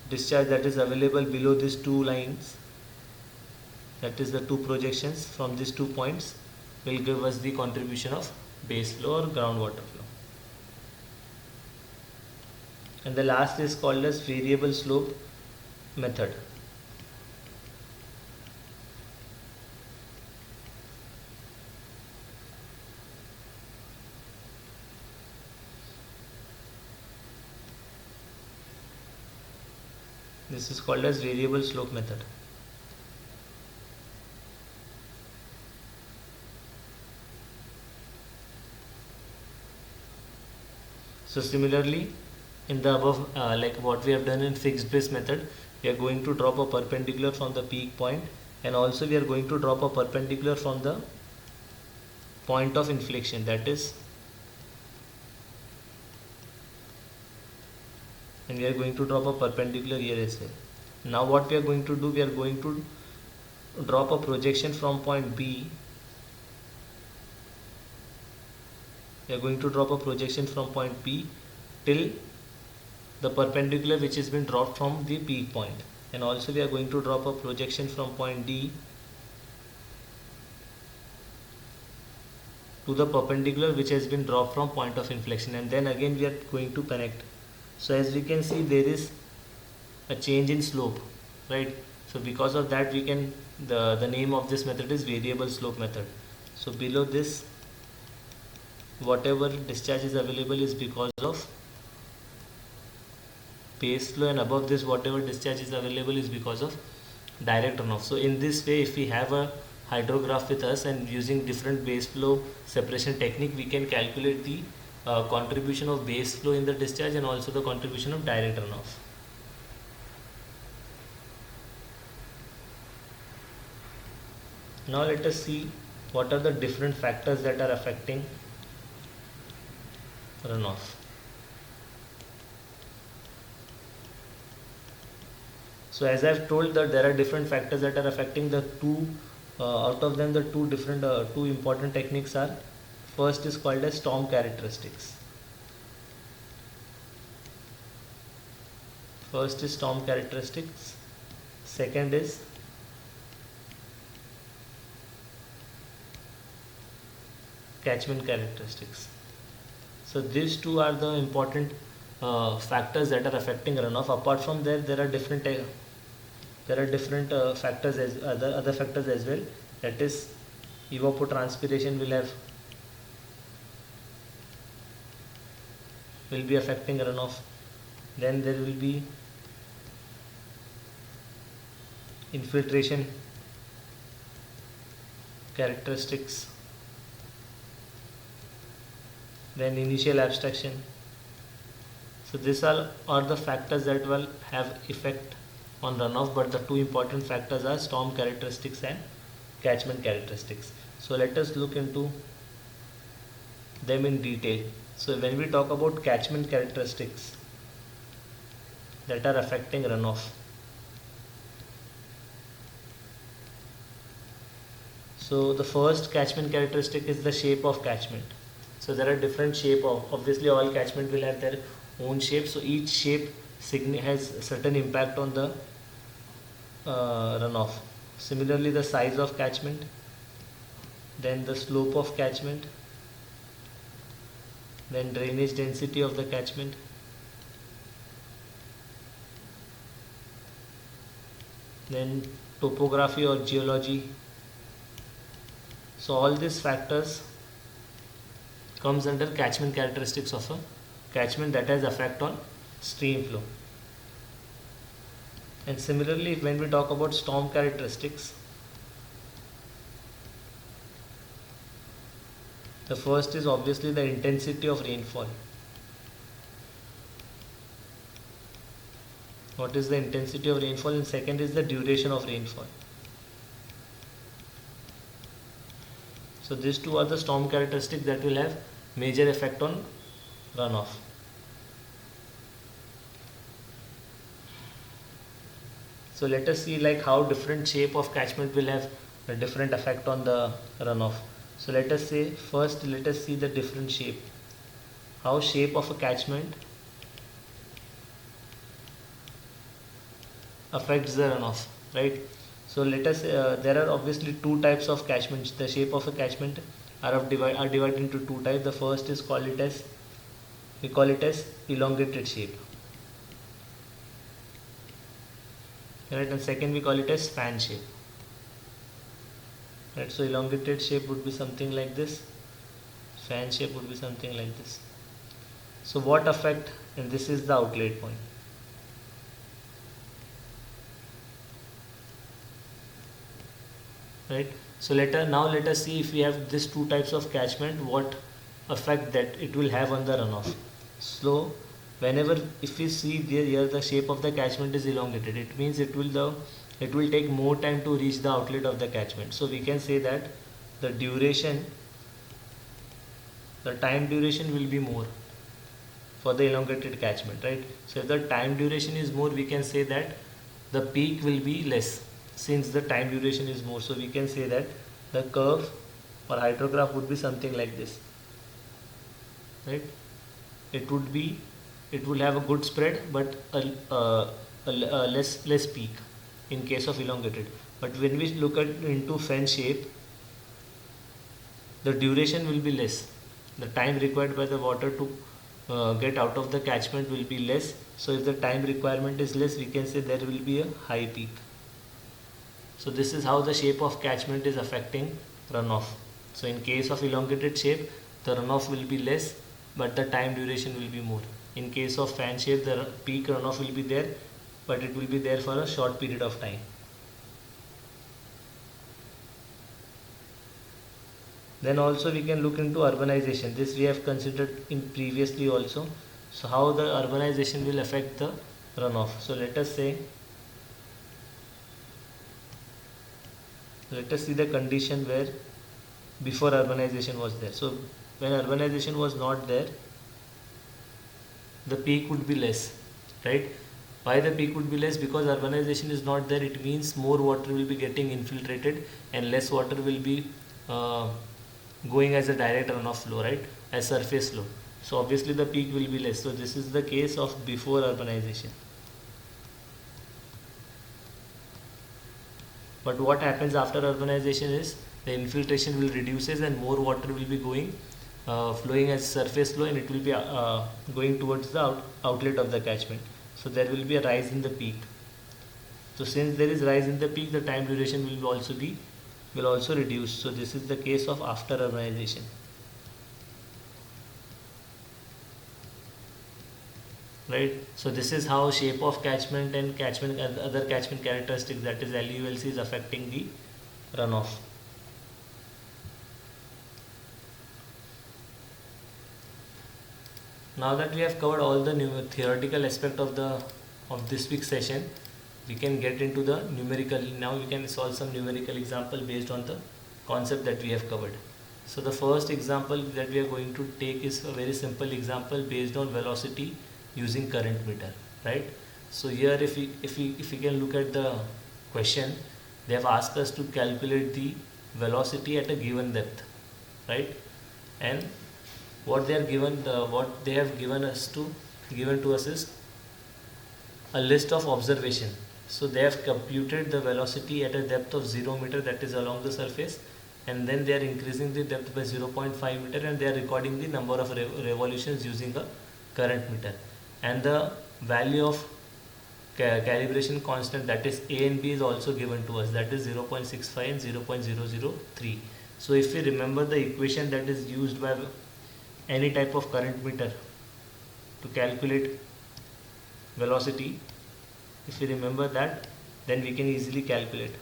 discharge that is available below these 2 lines, that is the 2 projections from these 2 points, will give us the contribution of base flow or groundwater flow. And the last is called as variable slope method. This is called as variable slope method. So similarly, in the above, like what we have done in fixed base method, we are going to drop a perpendicular from the peak point, and also we are going to drop a perpendicular from the point of inflection, that is, and we are going to drop a perpendicular here as well. Now what we are going to do, we are going to drop a projection from point B. We are going to drop a projection from point P till the perpendicular which has been dropped from the peak point, and also we are going to drop a projection from point D to the perpendicular which has been dropped from point of inflection, and then again we are going to connect. So as we can see, there is a change in slope, right? So because of that, we can the name of this method is variable slope method. So below this, whatever discharge is available is because of base flow, and above this whatever discharge is available is because of direct runoff. So in this way, if we have a hydrograph with us and using different base flow separation technique, we can calculate the contribution of base flow in the discharge and also the contribution of direct runoff. Now let us see what are the different factors that are affecting runoff. So as I have told that there are different factors that are affecting the two, out of them the two important techniques are, first is called as storm characteristics. First is storm characteristics, second is catchment characteristics. So these two are the important factors that are affecting runoff. Apart from there are different factors as other factors as well. That is, evapotranspiration will be affecting runoff. Then there will be infiltration characteristics, then initial abstraction. So these are the factors that will have effect on runoff, but the two important factors are storm characteristics and catchment characteristics. So let us look into them in detail. So when we talk about catchment characteristics that are affecting runoff, so the first catchment characteristic is the shape of catchment. So there are different shape of, obviously all catchment will have their own shape, so each shape has certain impact on the runoff. Similarly, the size of catchment, then the slope of catchment, then drainage density of the catchment, then topography or geology. So all these factors comes under catchment characteristics of a catchment that has effect on stream flow. And similarly, when we talk about storm characteristics, the first is obviously the intensity of rainfall. What is the intensity of rainfall? And second is the duration of rainfall. So these two are the storm characteristics that will have major effect on runoff. So let us see like how different shape of catchment will have a different effect on the runoff. So let us say first let us see the different shape. How shape of a catchment affects the runoff, right? So let us there are obviously two types of catchments. The shape of a catchment are divided into two types. The first is we call it as elongated shape, right? And second we call it as fan shape, right? So elongated shape would be something like this, fan shape would be something like this. So what effect, and this is the outlet point. Right. So let us see if we have these two types of catchment, what effect that it will have on the runoff. So whenever if we see there here the shape of the catchment is elongated, it means it will take more time to reach the outlet of the catchment. So we can say that the duration, the time duration will be more for the elongated catchment, right? So if the time duration is more, we can say that the peak will be less since the time duration is more. So we can say that the curve or hydrograph would be something like this, right? It would be, it will have a good spread but a less peak in case of elongated. But when we look at into fan shape, the duration will be less. The time required by the water to get out of the catchment will be less. So if the time requirement is less, we can say there will be a high peak. So this is how the shape of catchment is affecting runoff. So in case of elongated shape, the runoff will be less but the time duration will be more. In case of fan shape, the peak runoff will be there but it will be there for a short period of time. Then also we can look into urbanization. This we have considered in previously also. So how the urbanization will affect the runoff. So let us see the condition where before urbanization was there. So when urbanization was not there, the peak would be less, right? Why the peak would be less? Because urbanization is not there. It means more water will be getting infiltrated and less water will be going as a direct runoff flow, right, as surface flow. So obviously the peak will be less. So this is the case of before urbanization. But what happens after urbanization is the infiltration will reduces and more water will be going flowing as surface flow, and it will be going towards the outlet of the catchment. So there will be a rise in the peak. So since there is rise in the peak, the time duration will also reduce. So this is the case of after urbanization. Right. So this is how shape of catchment and other catchment characteristics, that is LULC, is affecting the runoff. Now that we have covered all the theoretical aspect of this week's session, we can get into the numerical. Now we can solve some numerical example based on the concept that we have covered. So the first example that we are going to take is a very simple example based on velocity using current meter, right? So here if we can look at the question, they have asked us to calculate the velocity at a given depth, right? And what they have given to us is a list of observation. So they have computed the velocity at a depth of 0 meter, that is along the surface, and then they are increasing the depth by 0.5 meter and they are recording the number of revolutions using a current meter. And the value of calibration constant, that is A and B, is also given to us, that is 0.65 and 0.003. So if we remember the equation that is used by any type of current meter to calculate velocity, if we remember that, then we can easily calculate.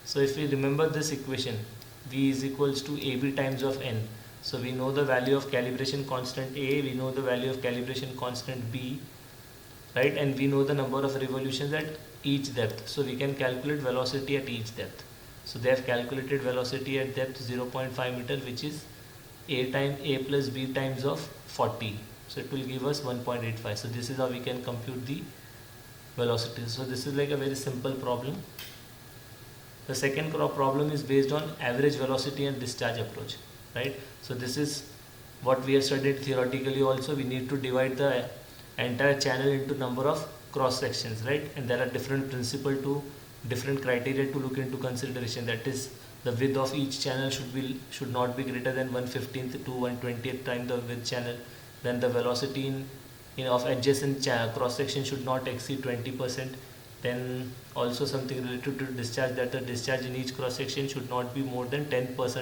So if we remember this equation, V is equals to AB times of N. So we know the value of calibration constant A, we know the value of calibration constant B, right? And we know the number of revolutions at each depth. So we can calculate velocity at each depth. So they have calculated velocity at depth 0.5 meter, which is A plus B times of 40. So it will give us 1.85. So this is how we can compute the velocity. So this is like a very simple problem. The second problem is based on average velocity and discharge approach, right? So this is what we have studied theoretically also. We need to divide the entire channel into number of cross sections, right? And there are different different criteria to look into consideration. That is, the width of each channel should not be greater than 1/15th to 1/20th time the width channel. Then the velocity of adjacent cross section should not exceed 20%. Then also something related to discharge, that the discharge in each cross section should not be more than 10 times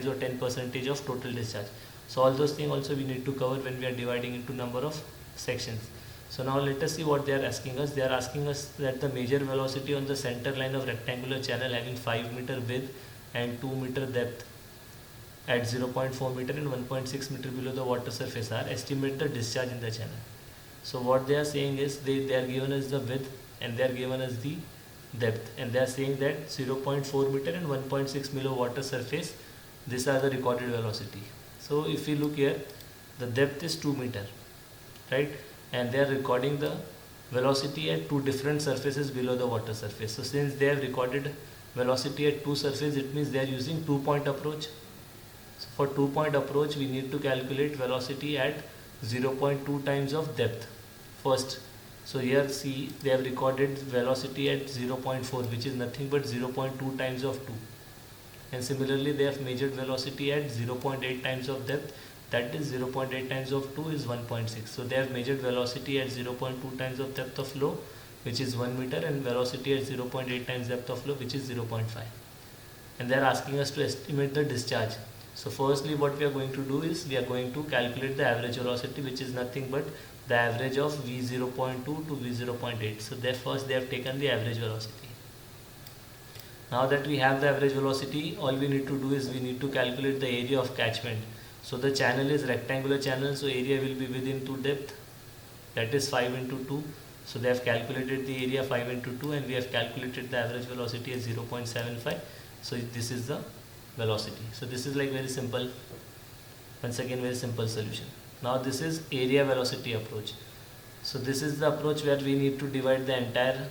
or 10% of total discharge. So all those things also we need to cover when we are dividing into number of sections. So now let us see what they are asking us. They are asking us that the major velocity on the center line of rectangular channel having 5 meter width and 2 meter depth at 0.4 meter and 1.6 meter below the water surface are estimate the discharge in the channel. So what they are saying is they are given us the width and they are given us the depth, and they are saying that 0.4 meter and 1.6 below water surface, these are the recorded velocity. So if we look here, the depth is 2 meter, right, and they are recording the velocity at two different surfaces below the water surface. So since they have recorded velocity at two surfaces, it means they are using 2-point approach. So for 2-point approach, we need to calculate velocity at 0.2 times of depth first. So here see, they have recorded velocity at 0.4, which is nothing but 0.2 times of 2, and similarly they have measured velocity at 0.8 times of depth, that is 0.8 times of 2 is 1.6. So they have measured velocity at 0.2 times of depth of flow, which is 1 meter, and velocity at 0.8 times depth of flow, which is 0.5, and they are asking us to estimate the discharge. So firstly what we are going to do is we are going to calculate the average velocity, which is nothing but the average of V0.2 to V0.8. So there first they have taken the average velocity. Now that we have the average velocity, all we need to do is we need to calculate the area of catchment. So the channel is rectangular channel, so area will be within 2 depth, that is 5 into 2. So they have calculated the area 5 into 2, and we have calculated the average velocity as 0.75. So this is the velocity. So this is like very simple, once again very simple solution. Now this is area velocity approach. So this is the approach where we need to divide the entire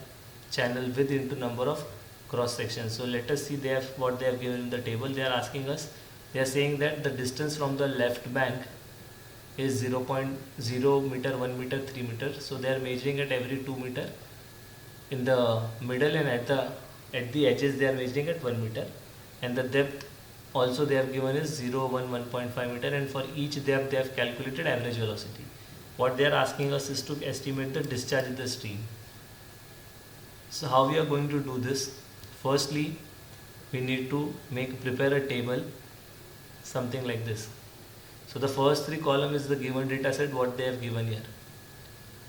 channel width into number of cross sections. So let us see they have what they have given in the table. They are asking us, they are saying that the distance from the left bank is 0.0 meter, 1 meter, 3 meter. So they are measuring at every 2 meter in the middle, and at the edges they are measuring at 1 meter, and the depth also they have given is 0, 1, 1.5 meter, and for each depth they have calculated average velocity. What they are asking us is to estimate the discharge in the stream. So how we are going to do this? Firstly, we need to prepare a table something like this. So the first 3 column is the given data set what they have given here.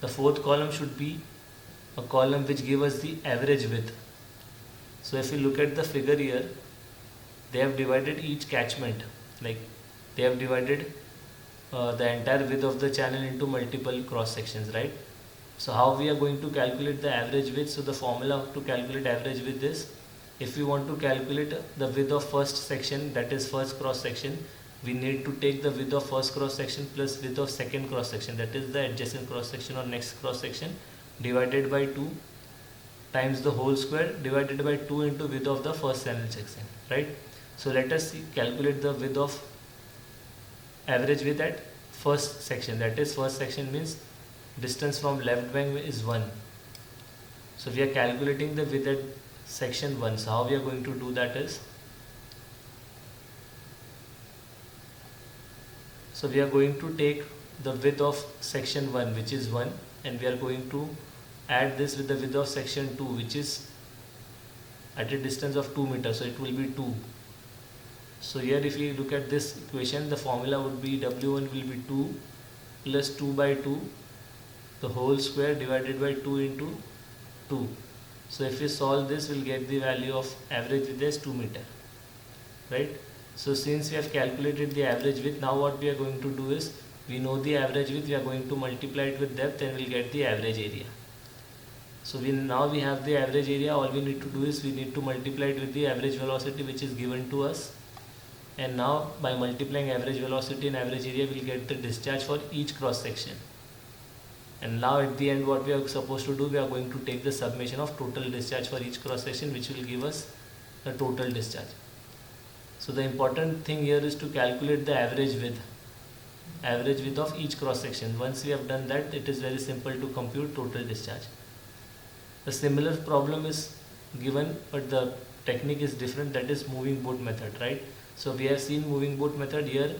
The 4th column should be a column which gives us the average width. So if you look at the figure here, they have divided each catchment, like they have divided the entire width of the channel into multiple cross sections, right? So how we are going to calculate the average width? So the formula to calculate average width is, if we want to calculate the width of first section, that is first cross section, we need to take the width of first cross section plus width of second cross section, that is the adjacent cross section or next cross section, divided by 2 times the whole square divided by 2 into width of the first channel section, right? So let us calculate the width of average width at first section, that is first section means distance from left bank is 1. So we are calculating the width at section 1. So how we are going to do that is, so we are going to take the width of section 1, which is 1, and we are going to add this with the width of section 2, which is at a distance of 2 meters, so it will be 2. So here if you look at this equation, the formula would be W1 will be 2 plus 2 by 2 the whole square divided by 2 into 2. So if we solve this, we'll get the value of average width as 2 meter, right? So since we have calculated the average width, now what we are going to do is, we know the average width, we are going to multiply it with depth, and we'll get the average area. So now we have the average area. All we need to do is we need to multiply it with the average velocity which is given to us, and now by multiplying average velocity and average area, we'll get the discharge for each cross section. And now at the end, what we are supposed to do, we are going to take the summation of total discharge for each cross section, which will give us the total discharge. So the important thing here is to calculate the average width of each cross section. Once we have done that, it is very simple to compute total discharge. The similar problem is given, but the technique is different, that is moving boat method, right? So we have seen moving boat method. Here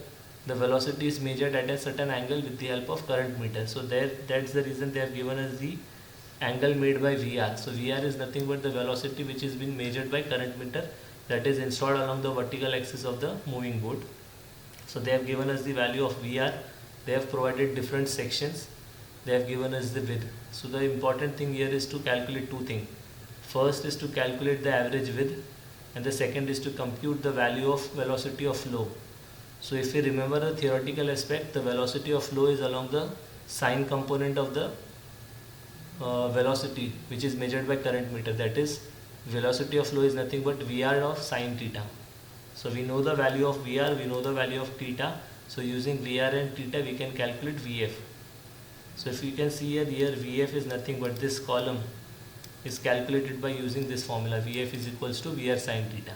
the velocity is measured at a certain angle with the help of current meter. So that's the reason they have given us the angle made by VR. So VR is nothing but the velocity which is being measured by current meter, that is installed along the vertical axis of the moving boat. So they have given us the value of VR. They have provided different sections. They have given us the width. So the important thing here is to calculate two things. First is to calculate the average width, and the second is to compute the value of velocity of flow. So if you remember the theoretical aspect, the velocity of flow is along the sine component of the velocity, which is measured by current meter. That is, velocity of flow is nothing but VR of sine theta. So we know the value of VR, we know the value of theta. So using VR and theta, we can calculate VF. So if you can see here VF is nothing but this column is calculated by using this formula. VF is equals to VR sine theta,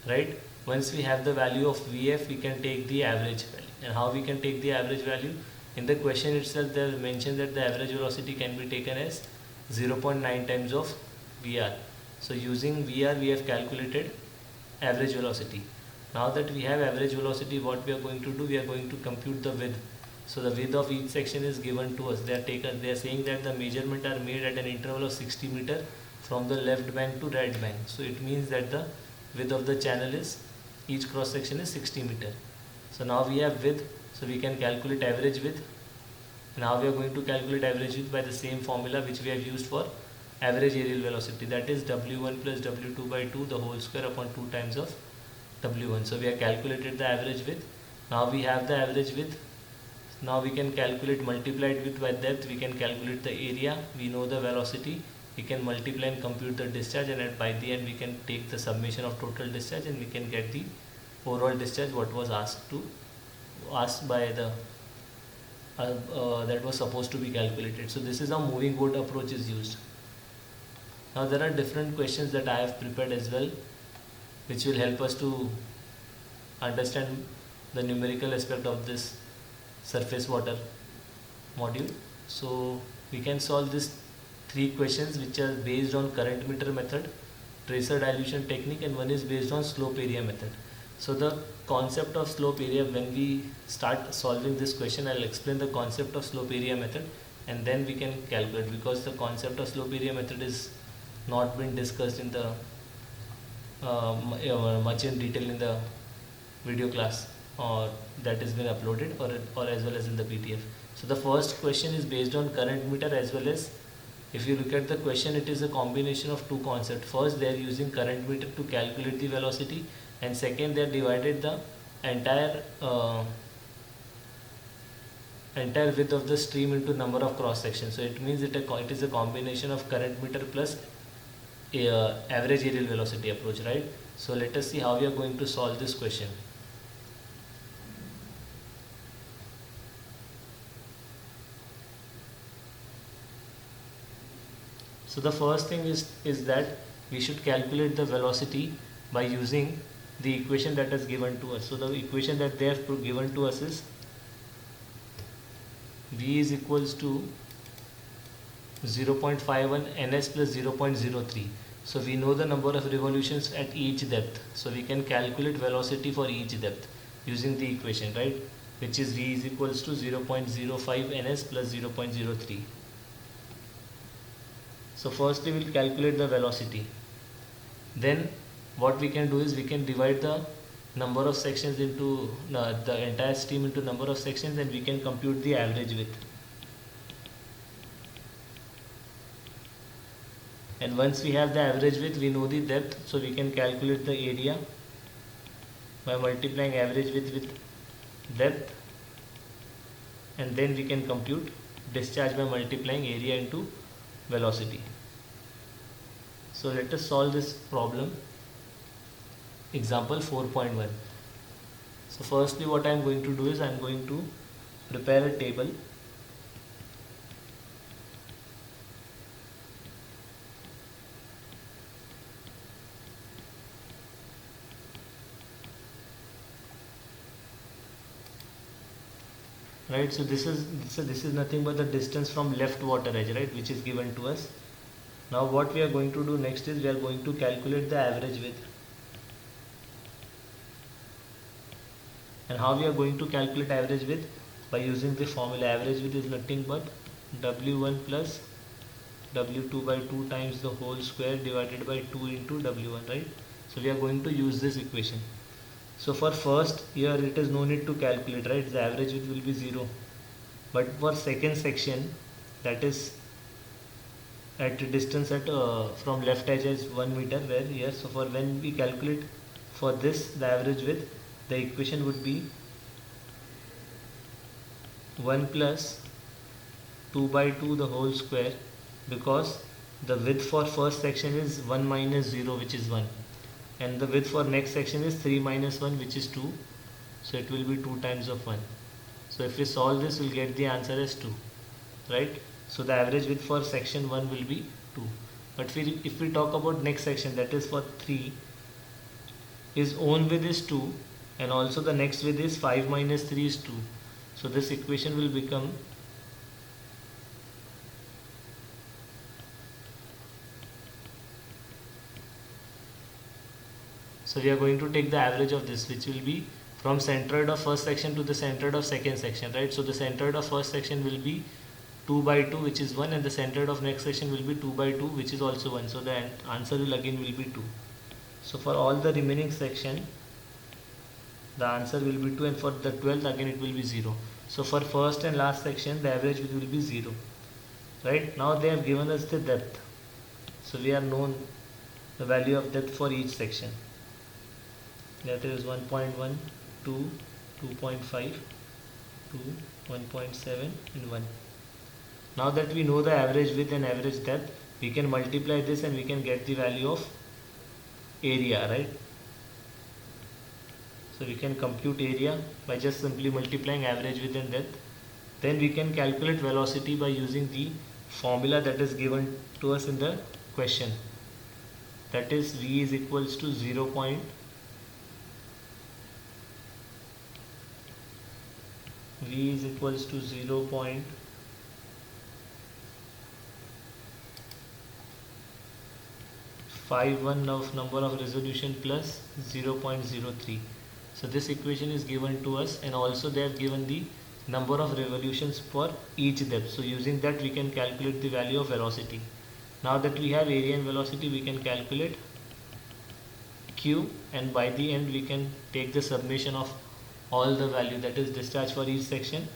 right? Once we have the value of VF, we can take the average value. And how we can take the average value? In the question itself, they have mentioned that the average velocity can be taken as 0.9 times of VR. So using VR, we have calculated average velocity. Now that we have average velocity, what we are going to do? We are going to compute the width. So the width of each section is given to us. They are saying that the measurement are made at an interval of 60 meter from the left bank to right bank. So it means that the width of the channel is, each cross section is 60 meter. So now we have width, so we can calculate average width. Now we are going to calculate average width by the same formula which we have used for average aerial velocity, that is W1 plus W2 by 2 the whole square upon 2 times of W1. So we have calculated the average width. Now we have the average width. Now we can calculate multiplied width by depth. We can calculate the area. We know the velocity. We can multiply and compute the discharge, and by the end we can take the summation of total discharge, and we can get the overall discharge what was asked by the that was supposed to be calculated. So this is how moving board approach is used. Now there are different questions that I have prepared as well, which will help us to understand the numerical aspect of this surface water module. So we can solve these 3 questions which are based on current meter method, tracer dilution technique, and one is based on slope area method. So the concept of slope area, when we start solving this question, I'll explain the concept of slope area method, and then we can calculate, because the concept of slope area method is not been discussed in the much in detail in the video class or that has been uploaded, or as well as in the PDF. So the first question is based on current meter, as well as, if you look at the question, it is a combination of 2 concepts. First, they are using current meter to calculate the velocity, and second, they have divided the entire width of the stream into number of cross sections. So it means it is a combination of current meter plus average aerial velocity approach, right? So let us see how we are going to solve this question. So the first thing is that we should calculate the velocity by using the equation that is given to us. So the equation that they have given to us is V is equals to 0.51 ns plus 0.03. So we know the number of revolutions at each depth. So we can calculate velocity for each depth using the equation, right? Which is V is equals to 0.05 ns plus 0.03. So firstly we'll calculate the velocity. Then what we can do is we can divide the number of sections into the entire stream into number of sections, and we can compute the average width. And once we have the average width, we know the depth, so we can calculate the area by multiplying average width with depth, and then we can compute discharge by multiplying area into velocity. So let us solve this problem. Example 4.1. So firstly what I am going to do is I am going to prepare a table . Right, so this is nothing but the distance from left water edge, right, which is given to us. Now what we are going to do next is we are going to calculate the average width. And how we are going to calculate average width? By using the formula. Average width is nothing but W1 plus W2 by 2 times the whole square divided by 2 into W1, right? So we are going to use this equation. So for first here it is no need to calculate, right? The average width will be 0. But for second section, that is at a distance at from left edge is 1 meter, where here, so for when we calculate for this the average width, the equation would be 1 plus 2 by 2 the whole square, because the width for first section is 1 minus 0, which is 1, and the width for next section is 3 minus 1, which is 2, so it will be 2 times of 1. So if we solve this, we'll get the answer as 2, right? So the average width for section 1 will be 2. But if we talk about next section, that is for 3, his own width is 2, and also the next width is 5 minus 3 is 2. So this equation will become so we are going to take the average of this, which will be from centroid of first section to the centroid of second section, right? So the centroid of first section will be 2 by 2, which is 1, and the centroid of next section will be 2 by 2, which is also 1. So the answer will again be 2. So for all the remaining section, the answer will be 2, and for the 12th again it will be 0. So for first and last section, the average will be 0, right? Now they have given us the depth, so we are known the value of depth for each section. That is 1.1, 2, 2.5, 2, 1.7 and 1. Now that we know the average width and average depth, we can multiply this and we can get the value of area, right? So we can compute area by just simply multiplying average width and depth. Then we can calculate velocity by using the formula that is given to us in the question. That is V is equals to 0. V is equals to 0.51 of number of resolution plus 0.03. So this equation is given to us, and also they have given the number of revolutions for each depth. So using that we can calculate the value of velocity. Now that we have area and velocity, we can calculate Q, and by the end we can take the summation of all the value, that is discharge for each section,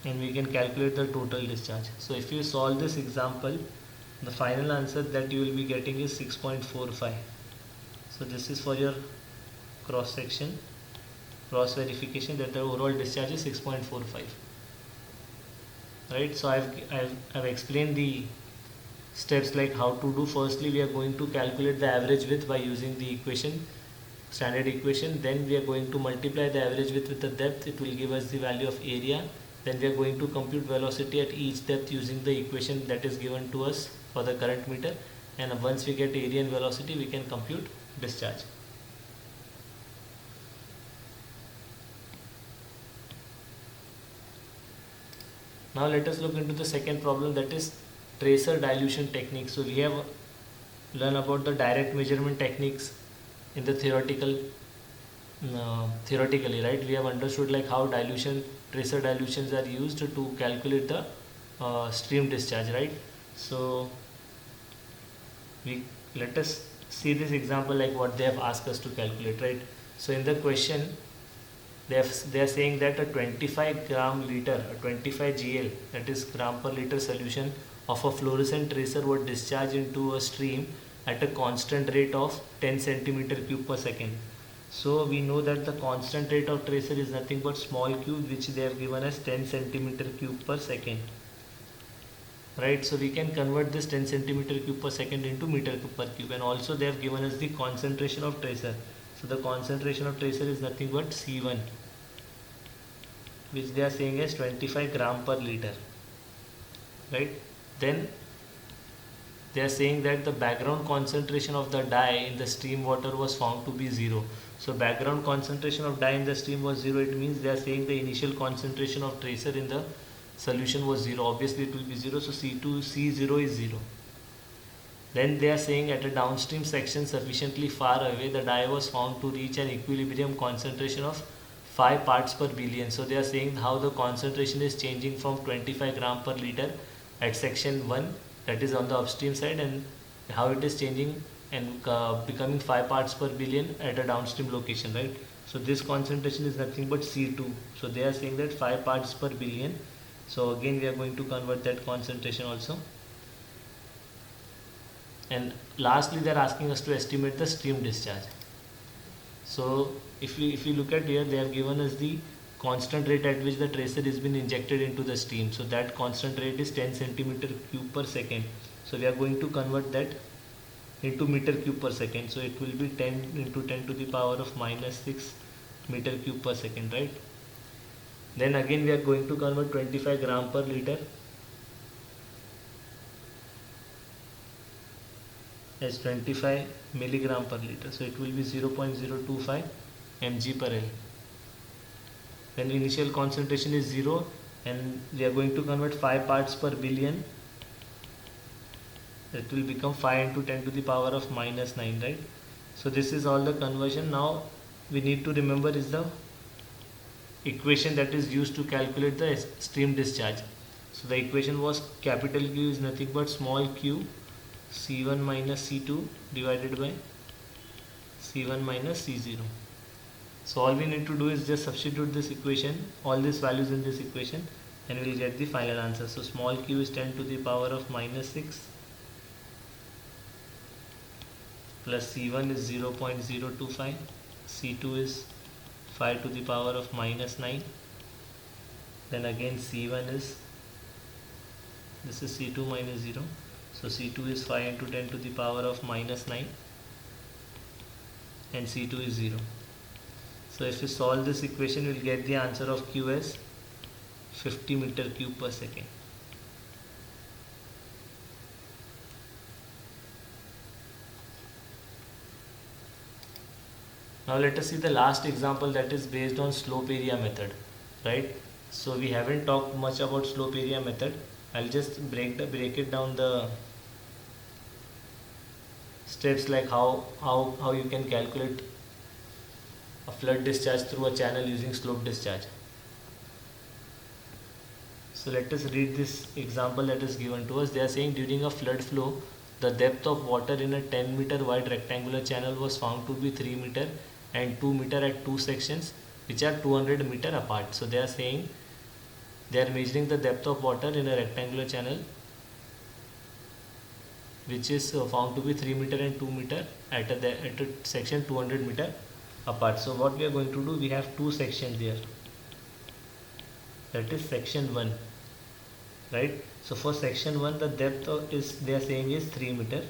and we can calculate the total discharge. So if you solve this example, the final answer that you will be getting is 6.45. So this is for your cross section, cross verification, that the overall discharge is 6.45, right? So I've explained the steps like how to do. Firstly, we are going to calculate the average width by using the equation, standard equation. Then we are going to multiply the average width with the depth. It will give us the value of area. Then we are going to compute velocity at each depth using the equation that is given to us for the current meter. And once we get area and velocity, we can compute discharge. Now let us look into the second problem, that is tracer dilution technique. So we have learned about the direct measurement techniques in the theoretically, right? We have understood like how tracer dilutions are used to calculate the stream discharge, right? So let us see this example, like what they have asked us to calculate, right? So in the question, they are saying that a 25 gram liter, a 25 GL, that is gram per liter solution of a fluorescent tracer would discharge into a stream at a constant rate of 10 centimeter cube per second. So we know that the constant rate of tracer is nothing but small q, which they have given as 10 centimeter cube per second, right? So we can convert this 10 centimeter cube per second into meter cube per cube, and also they have given us the concentration of tracer. So the concentration of tracer is nothing but C1, which they are saying as 25 gram per liter, right? Then they are saying that the background concentration of the dye in the stream water was found to be 0. So background concentration of dye in the stream was 0. It means they are saying the initial concentration of tracer in the solution was 0. Obviously it will be 0. So C0 is 0. Then they are saying at a downstream section sufficiently far away, the dye was found to reach an equilibrium concentration of 5 parts per billion. So they are saying how the concentration is changing from 25 gram per liter at section 1, that is on the upstream side, and how it is changing and becoming 5 parts per billion at a downstream location, right? So this concentration is nothing but C2. So they are saying that 5 parts per billion So again we are going to convert that concentration also. And lastly they are asking us to estimate the stream discharge. So if you look at here, they have given us the constant rate at which the tracer is been injected into the stream. So that constant rate is 10 centimeter cube per second. So we are going to convert that into meter cube per second. So it will be 10 into 10 to the power of minus 6 meter cube per second, right? Then again we are going to convert 25 gram per liter as 25 milligram per liter. So it will be 0.025 mg per L. Then initial concentration is 0 and we are going to convert 5 parts per billion. It will become 5 into 10 to the power of minus 9, right? So this is all the conversion. Now we need to remember is the equation that is used to calculate the stream discharge. So the equation was capital Q is nothing but small q C1 minus C2 divided by C1 minus C0. So all we need to do is just substitute this equation, all these values in this equation, and we will get the final answer. So small q is 10 to the power of minus 6 plus C1 is 0.025, C2 is 5 to the power of minus 9, then again C1 is, this is C2 minus 0, so C2 is 5 into 10 to the power of minus 9 and C2 is 0. So if you solve this equation, we will get the answer of Q as 50 meter cube per second. Now let us see the last example that is based on slope area method, right? So we haven't talked much about slope area method. I'll just break it down the steps, like how you can calculate a flood discharge through a channel using slope discharge. So let us read this example that is given to us. They are saying during a flood flow, the depth of water in a 10 meter wide rectangular channel was found to be 3 meter and 2 meter at two sections which are 200 meter apart. So they are saying they are measuring the depth of water in a rectangular channel which is found to be 3 meter and 2 meter at a section 200 meter apart. So what we are going to do, we have two sections here, that is section 1, right? So for section 1 the depth is, they are saying, is 3 meter,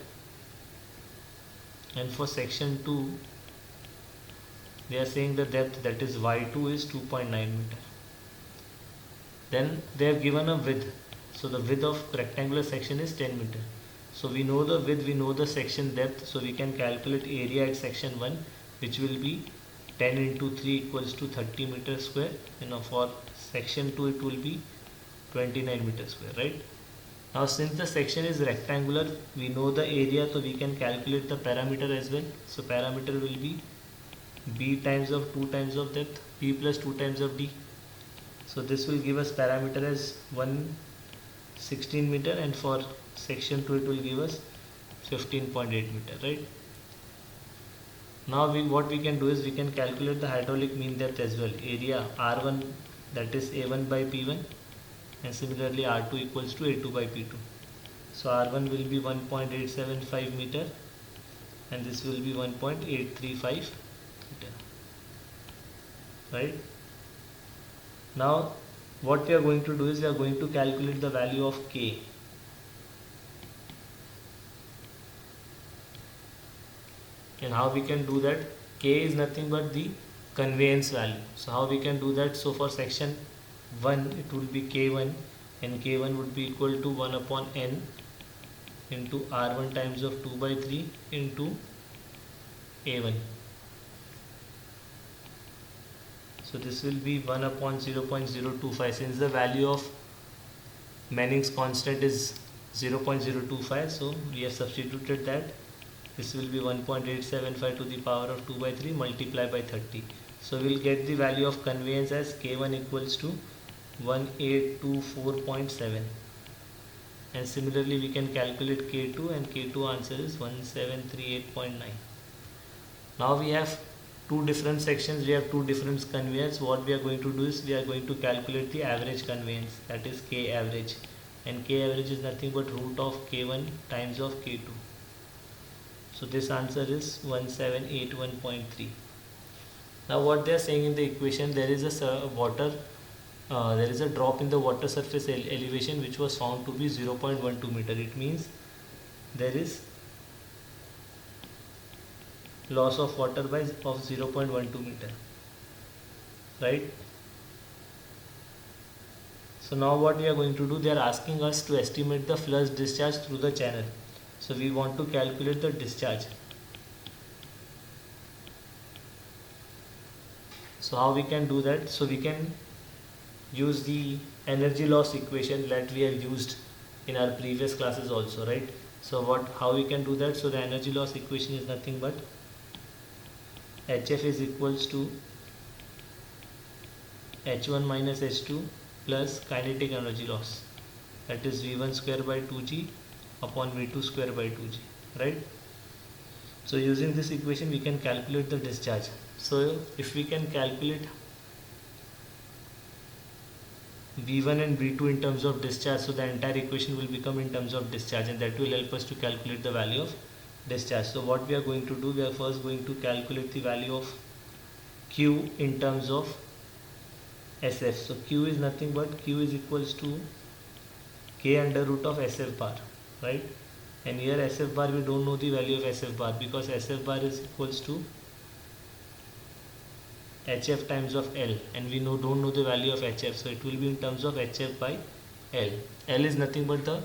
and for section 2 they are saying the depth, that is y2, is 2.9 meter. Then they have given a width. So the width of rectangular section is 10 meter. So we know the width, we know the section depth, so we can calculate area at section 1, which will be 10 into 3 equals to 30 meter square. For section 2 it will be 29 meter square, right? Now since the section is rectangular, we know the area, so we can calculate the parameter as well. So parameter will be b times of 2 times of depth, b plus 2 times of d. So this will give us parameter as 116 meter, and for section 2 it will give us 15.8 meter, right? Now what we can do is we can calculate the hydraulic mean depth as well. Area R1, that is A1 by P1, and similarly R2 equals to A2 by P2. So R1 will be 1.875 meter and this will be 1.835 meter, right? Now what we are going to do is we are going to calculate the value of K. And how we can do that? K is nothing but the conveyance value. So how we can do that? So for section 1 it will be K1, and K1 would be equal to 1 upon N into R1 times of 2 by 3 into A1. So this will be 1 upon 0.025. Since the value of Manning's constant is 0.025, so we have substituted that. This will be 1.875 to the power of 2 by 3 multiplied by 30. So we will get the value of conveyance as K1 equals to 1824.7. And similarly we can calculate K2, and K2 answer is 1738.9. Now we have two different sections, we have two different conveyance. What we are going to do is we are going to calculate the average conveyance, that is K average, and K average is nothing but root of K1 times of K2. So this answer is 1781.3. Now what they are saying in the equation, there is a drop in the water surface elevation which was found to be 0.12 meter. It means there is loss of water of 0.12 meter, right? So now what we are going to do, they are asking us to estimate the flush discharge through the channel. So we want to calculate the discharge. So how we can do that? So we can use the energy loss equation that we have used in our previous classes also, right? So how we can do that? So the energy loss equation is nothing but HF is equals to H1 minus H2 plus kinetic energy loss, that is V1 square by 2G upon V2 square by 2G, right? So using this equation we can calculate the discharge. So if we can calculate V1 and V2 in terms of discharge, so the entire equation will become in terms of discharge, and that will help us to calculate the value of discharge. So what we are going to do, we are first going to calculate the value of Q in terms of SF. So Q is nothing but Q is equals to K under root of SF bar, right? And here SF bar, we don't know the value of SF bar because SF bar is equals to HF times of L, and we don't know the value of HF, so it will be in terms of HF by L. L is nothing but the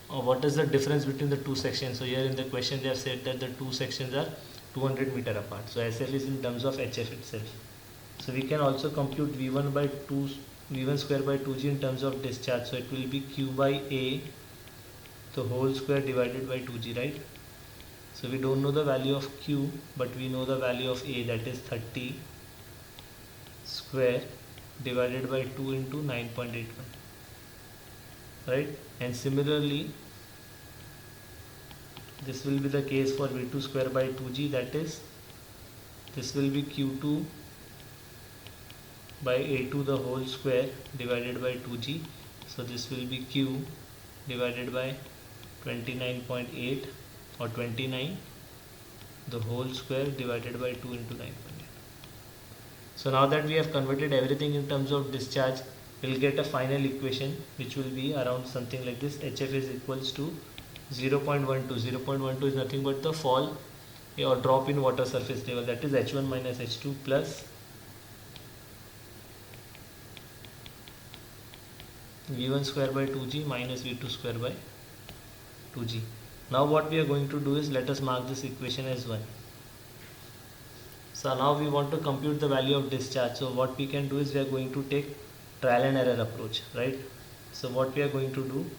what is the difference between the two sections. So here in the question they have said that the two sections are 200 meter apart, so SL is in terms of HF itself. So we can also compute V1 square by 2G in terms of discharge, so it will be Q by A the whole square divided by 2G, right? So we don't know the value of Q, but we know the value of A, that is 30 square divided by 2 into 9.81, right? And similarly this will be the case for V2 square by 2G, that is this will be Q2 by A2 the whole square divided by 2G. So this will be Q divided by 29.8 or 29 the whole square divided by 2 into 9.8. So now that we have converted everything in terms of discharge, we will get a final equation which will be around something like this. HF is equals to 0.12. 0.12 is nothing but the fall or drop in water surface level, that is H1 minus H2 plus V1 square by 2G minus V2 square by 2G. Now what we are going to do is, let us mark this equation as 1. So now we want to compute the value of discharge. So what we can do is we are going to take trial and error approach, right? So what we are going to do,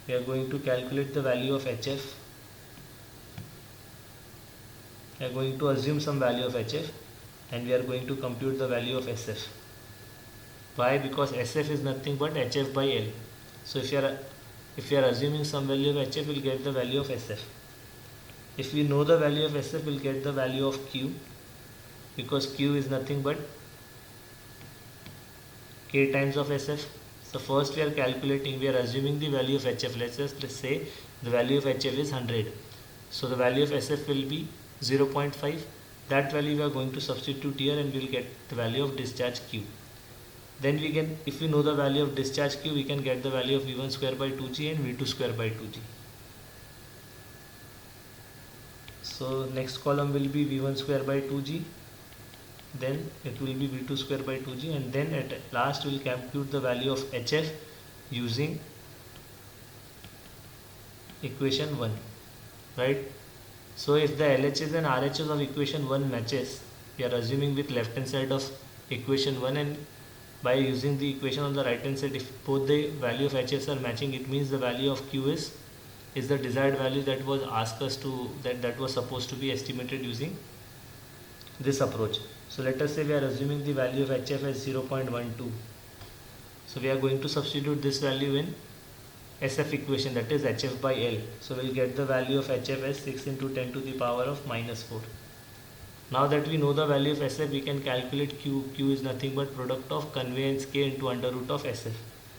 we are going to calculate the value of HF. We are going to assume some value of HF and we are going to compute the value of SF. Why? Because SF is nothing but HF by L. So if you are assuming some value of HF, we will get the value of SF. If we know the value of SF, we will get the value of Q, because Q is nothing but K times of SF. So first we are assuming the value of HF. Let's say the value of HF is 100. So the value of SF will be 0.5. That value we are going to substitute here and we will get the value of discharge Q. Then if we know the value of discharge Q, we can get the value of V1 square by 2G and V2 square by 2G. So next column will be V1 square by 2G, then it will be V2 square by 2G, and then at last we will compute the value of HF using equation 1, right? So if the LHS and RHS of equation 1 matches, we are assuming with left hand side of equation 1, and by using the equation on the right hand side, if both the value of HFs are matching, it means the value of Q is the desired value that was asked us to, that was supposed to be estimated using this approach. So let us say we are assuming the value of HF as 0.12. So we are going to substitute this value in SF equation, that is HF by L. So we will get the value of HF as 6 into 10 to the power of minus 4. Now that we know the value of SF, we can calculate Q. Q is nothing but product of conveyance K into under root of SF.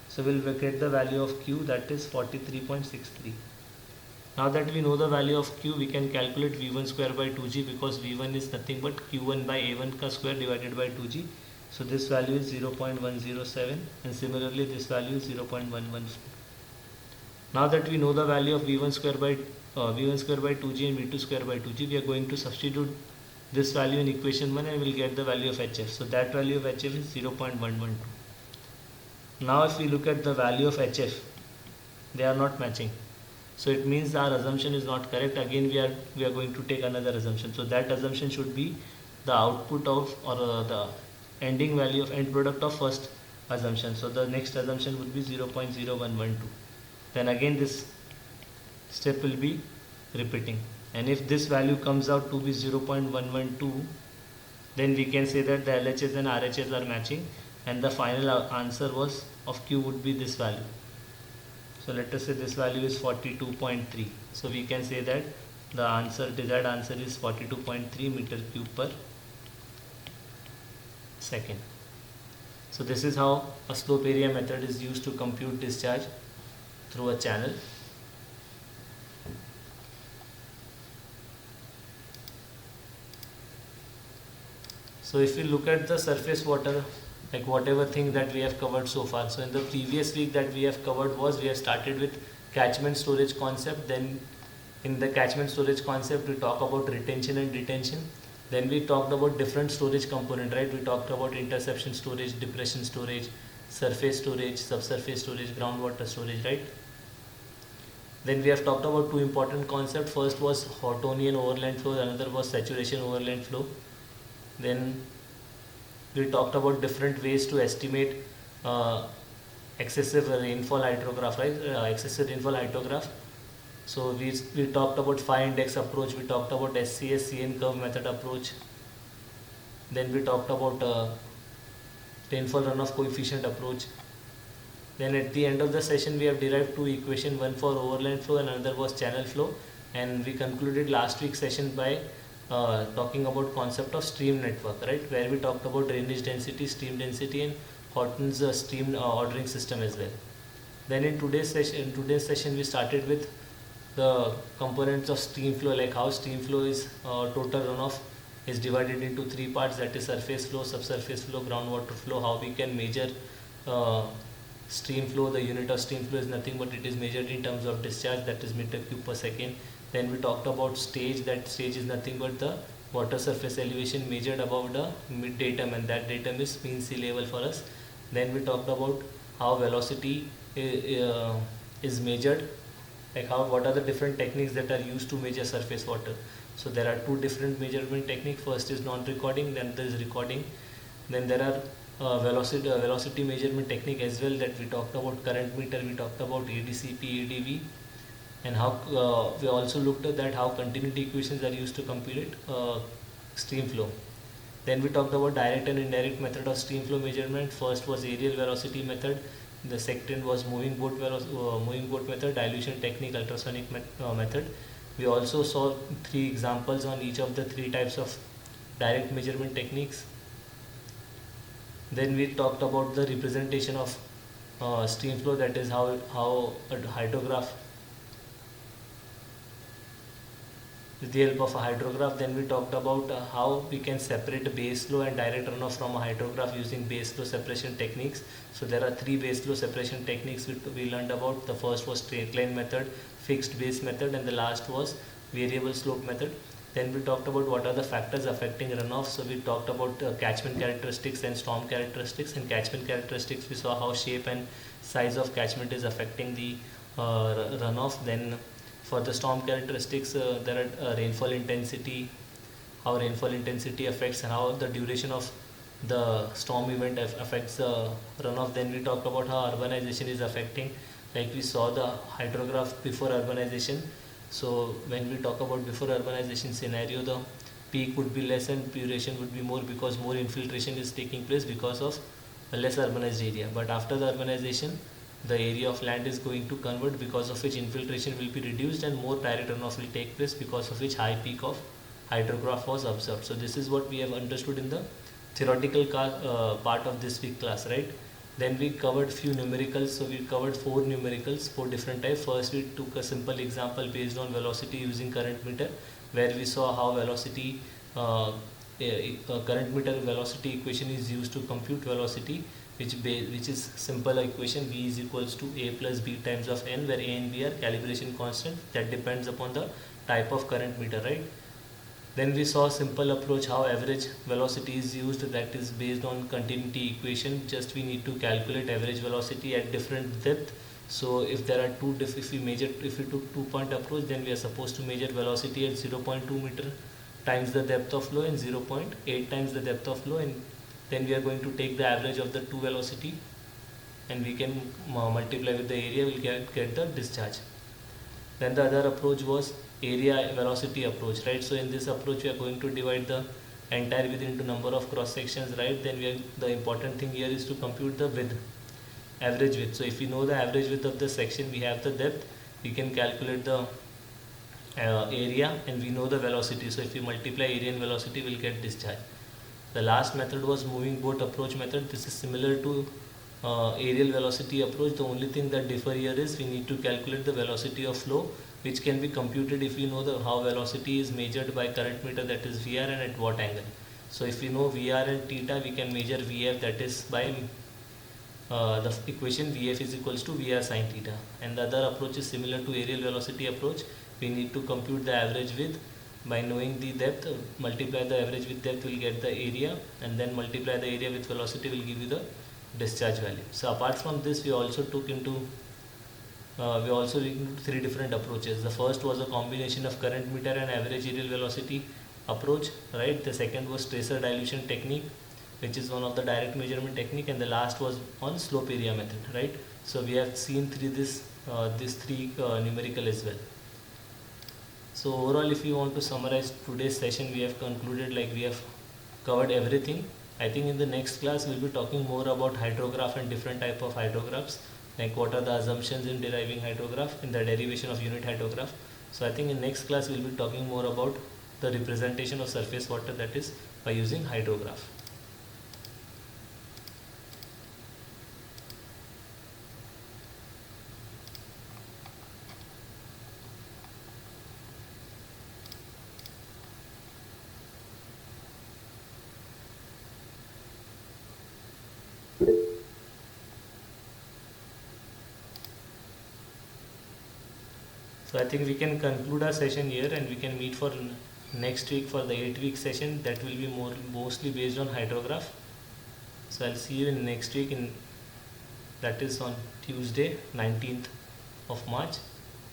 So we'll get the value of Q, that is 43.63. Now that we know the value of Q, we can calculate V1 square by 2G, because V1 is nothing but Q1 by A1 ka square divided by 2G. So this value is 0.107, and similarly this value is 0.114. Now that we know the value of V1 square by 2G and V2 square by 2G, we are going to substitute this value in equation 1 and we'll get the value of HF. So that value of HF is 0.112. Now if we look at the value of HF, they are not matching. So it means our assumption is not correct. Again we are going to take another assumption. So that assumption should be the output of, or the ending value of, end product of first assumption. So the next assumption would be 0.0112. Then again this step will be repeating, and if this value comes out to be 0.112, then we can say that the LHS and RHS are matching, and the final answer was of Q would be this value. So let us say this value is 42.3. So we can say that the desired answer is 42.3 meter cube per second. So this is how a slope area method is used to compute discharge through a channel. So if we look at the surface water, like whatever thing that we have covered so far. So in the previous week that we have covered was, we have started with catchment storage concept. Then in the catchment storage concept we talk about retention and detention. Then we talked about different storage component, right? We talked about interception storage, depression storage, surface storage, subsurface storage, groundwater storage, right? Then we have talked about two important concepts. First was Hortonian overland flow, another was saturation overland flow. Then we talked about different ways to estimate excessive rainfall hydrograph, right? Excessive rainfall hydrograph. So we talked about phi index approach, we talked about SCS CN curve method approach. Then we talked about rainfall runoff coefficient approach. Then at the end of the session we have derived two equations, one for overland flow and another was channel flow. And we concluded last week's session by talking about concept of stream network, right, where we talked about drainage density, stream density, and Horton's stream ordering system as well. Then in today's session we started with the components of stream flow, like how stream flow is total runoff is divided into three parts, that is surface flow, subsurface flow, groundwater flow. How we can measure stream flow. The unit of stream flow is nothing but it is measured in terms of discharge, that is meter cube per second. Then we talked about stage. That stage is nothing but the water surface elevation measured above the mid datum, and that datum is mean sea level for us. Then we talked about how velocity is measured, like what are the different techniques that are used to measure surface water. So there are two different measurement techniques. First is non-recording, then there is recording. Then there are velocity measurement technique as well, that we talked about current meter, we talked about ADCP, ADV, and how we also looked at that how continuity equations are used to compute stream flow. Then we talked about direct and indirect method of stream flow measurement. First was aerial velocity method, the second was moving boat method, dilution technique, ultrasonic method. We also saw three examples on each of the three types of direct measurement techniques. Then we talked about the representation of stream flow, that is how a hydrograph, with the help of a hydrograph. Then we talked about how we can separate base flow and direct runoff from a hydrograph using base flow separation techniques. So there are three base flow separation techniques we learned about. The first was straight line method, fixed base method, and the last was variable slope method. Then we talked about what are the factors affecting runoff. So we talked about catchment characteristics and storm characteristics. In catchment characteristics we saw how shape and size of catchment is affecting the runoff. Then for the storm characteristics, there are rainfall intensity, how rainfall intensity affects and how the duration of the storm event affects the runoff. Then we talked about how urbanization is affecting, like we saw the hydrograph before urbanization. So when we talk about before urbanization scenario, the peak would be less and duration would be more, because more infiltration is taking place because of a less urbanized area. But after the urbanization, the area of land is going to convert, because of which infiltration will be reduced and more direct runoff will take place, because of which high peak of hydrograph was observed. So this is what we have understood in the theoretical part of this week class, right? Then we covered few numericals. So we covered four numericals, four different types. First we took a simple example based on velocity using current meter, where we saw how velocity current meter velocity equation is used to compute velocity, which is simple equation: v is equals to a plus b times of n, where a and b are calibration constant that depends upon the type of current meter, right? Then we saw simple approach how average velocity is used, that is based on continuity equation. Just we need to calculate average velocity at different depth. So if there are if we took 2-point approach, then we are supposed to measure velocity at 0.2 meter times the depth of flow and 0.8 times the depth of flow, and then we are going to take the average of the two velocity and we can multiply with the area, we'll get the discharge. Then the other approach was area velocity approach, right? So in this approach we are going to divide the entire width into number of cross sections, right? Then the important thing here is to compute the width, average width. So if we know the average width of the section, we have the depth, we can calculate the area, and we know the velocity. So if we multiply area and velocity, we'll get discharge. The last method was moving boat approach method. This is similar to aerial velocity approach. The only thing that differ here is we need to calculate the velocity of flow, which can be computed if we know how velocity is measured by current meter, that is VR, and at what angle. So if we know VR and theta, we can measure VF, that is by the equation VF is equals to VR sin theta. And the other approach is similar to aerial velocity approach. We need to compute the average width by knowing the depth, multiply the average with depth, will get the area, and then multiply the area with velocity, will give you the discharge value. So apart from this, we also took into three different approaches. The first was a combination of current meter and average aerial velocity approach, right? The second was tracer dilution technique, which is one of the direct measurement technique, and the last was on slope area method, right? So we have seen these three numerical as well. So overall, if you want to summarize today's session, we have concluded, like, we have covered everything. I think in the next class we'll be talking more about hydrograph and different type of hydrographs, like what are the assumptions in deriving hydrograph, in the derivation of unit hydrograph. So I think in next class we'll be talking more about the representation of surface water, that is by using hydrograph. So I think we can conclude our session here, and we can meet for next week for the 8-week session that will be mostly based on hydrograph. So I'll see you in next week, that is on Tuesday 19th of March,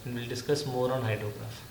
and we'll discuss more on hydrograph.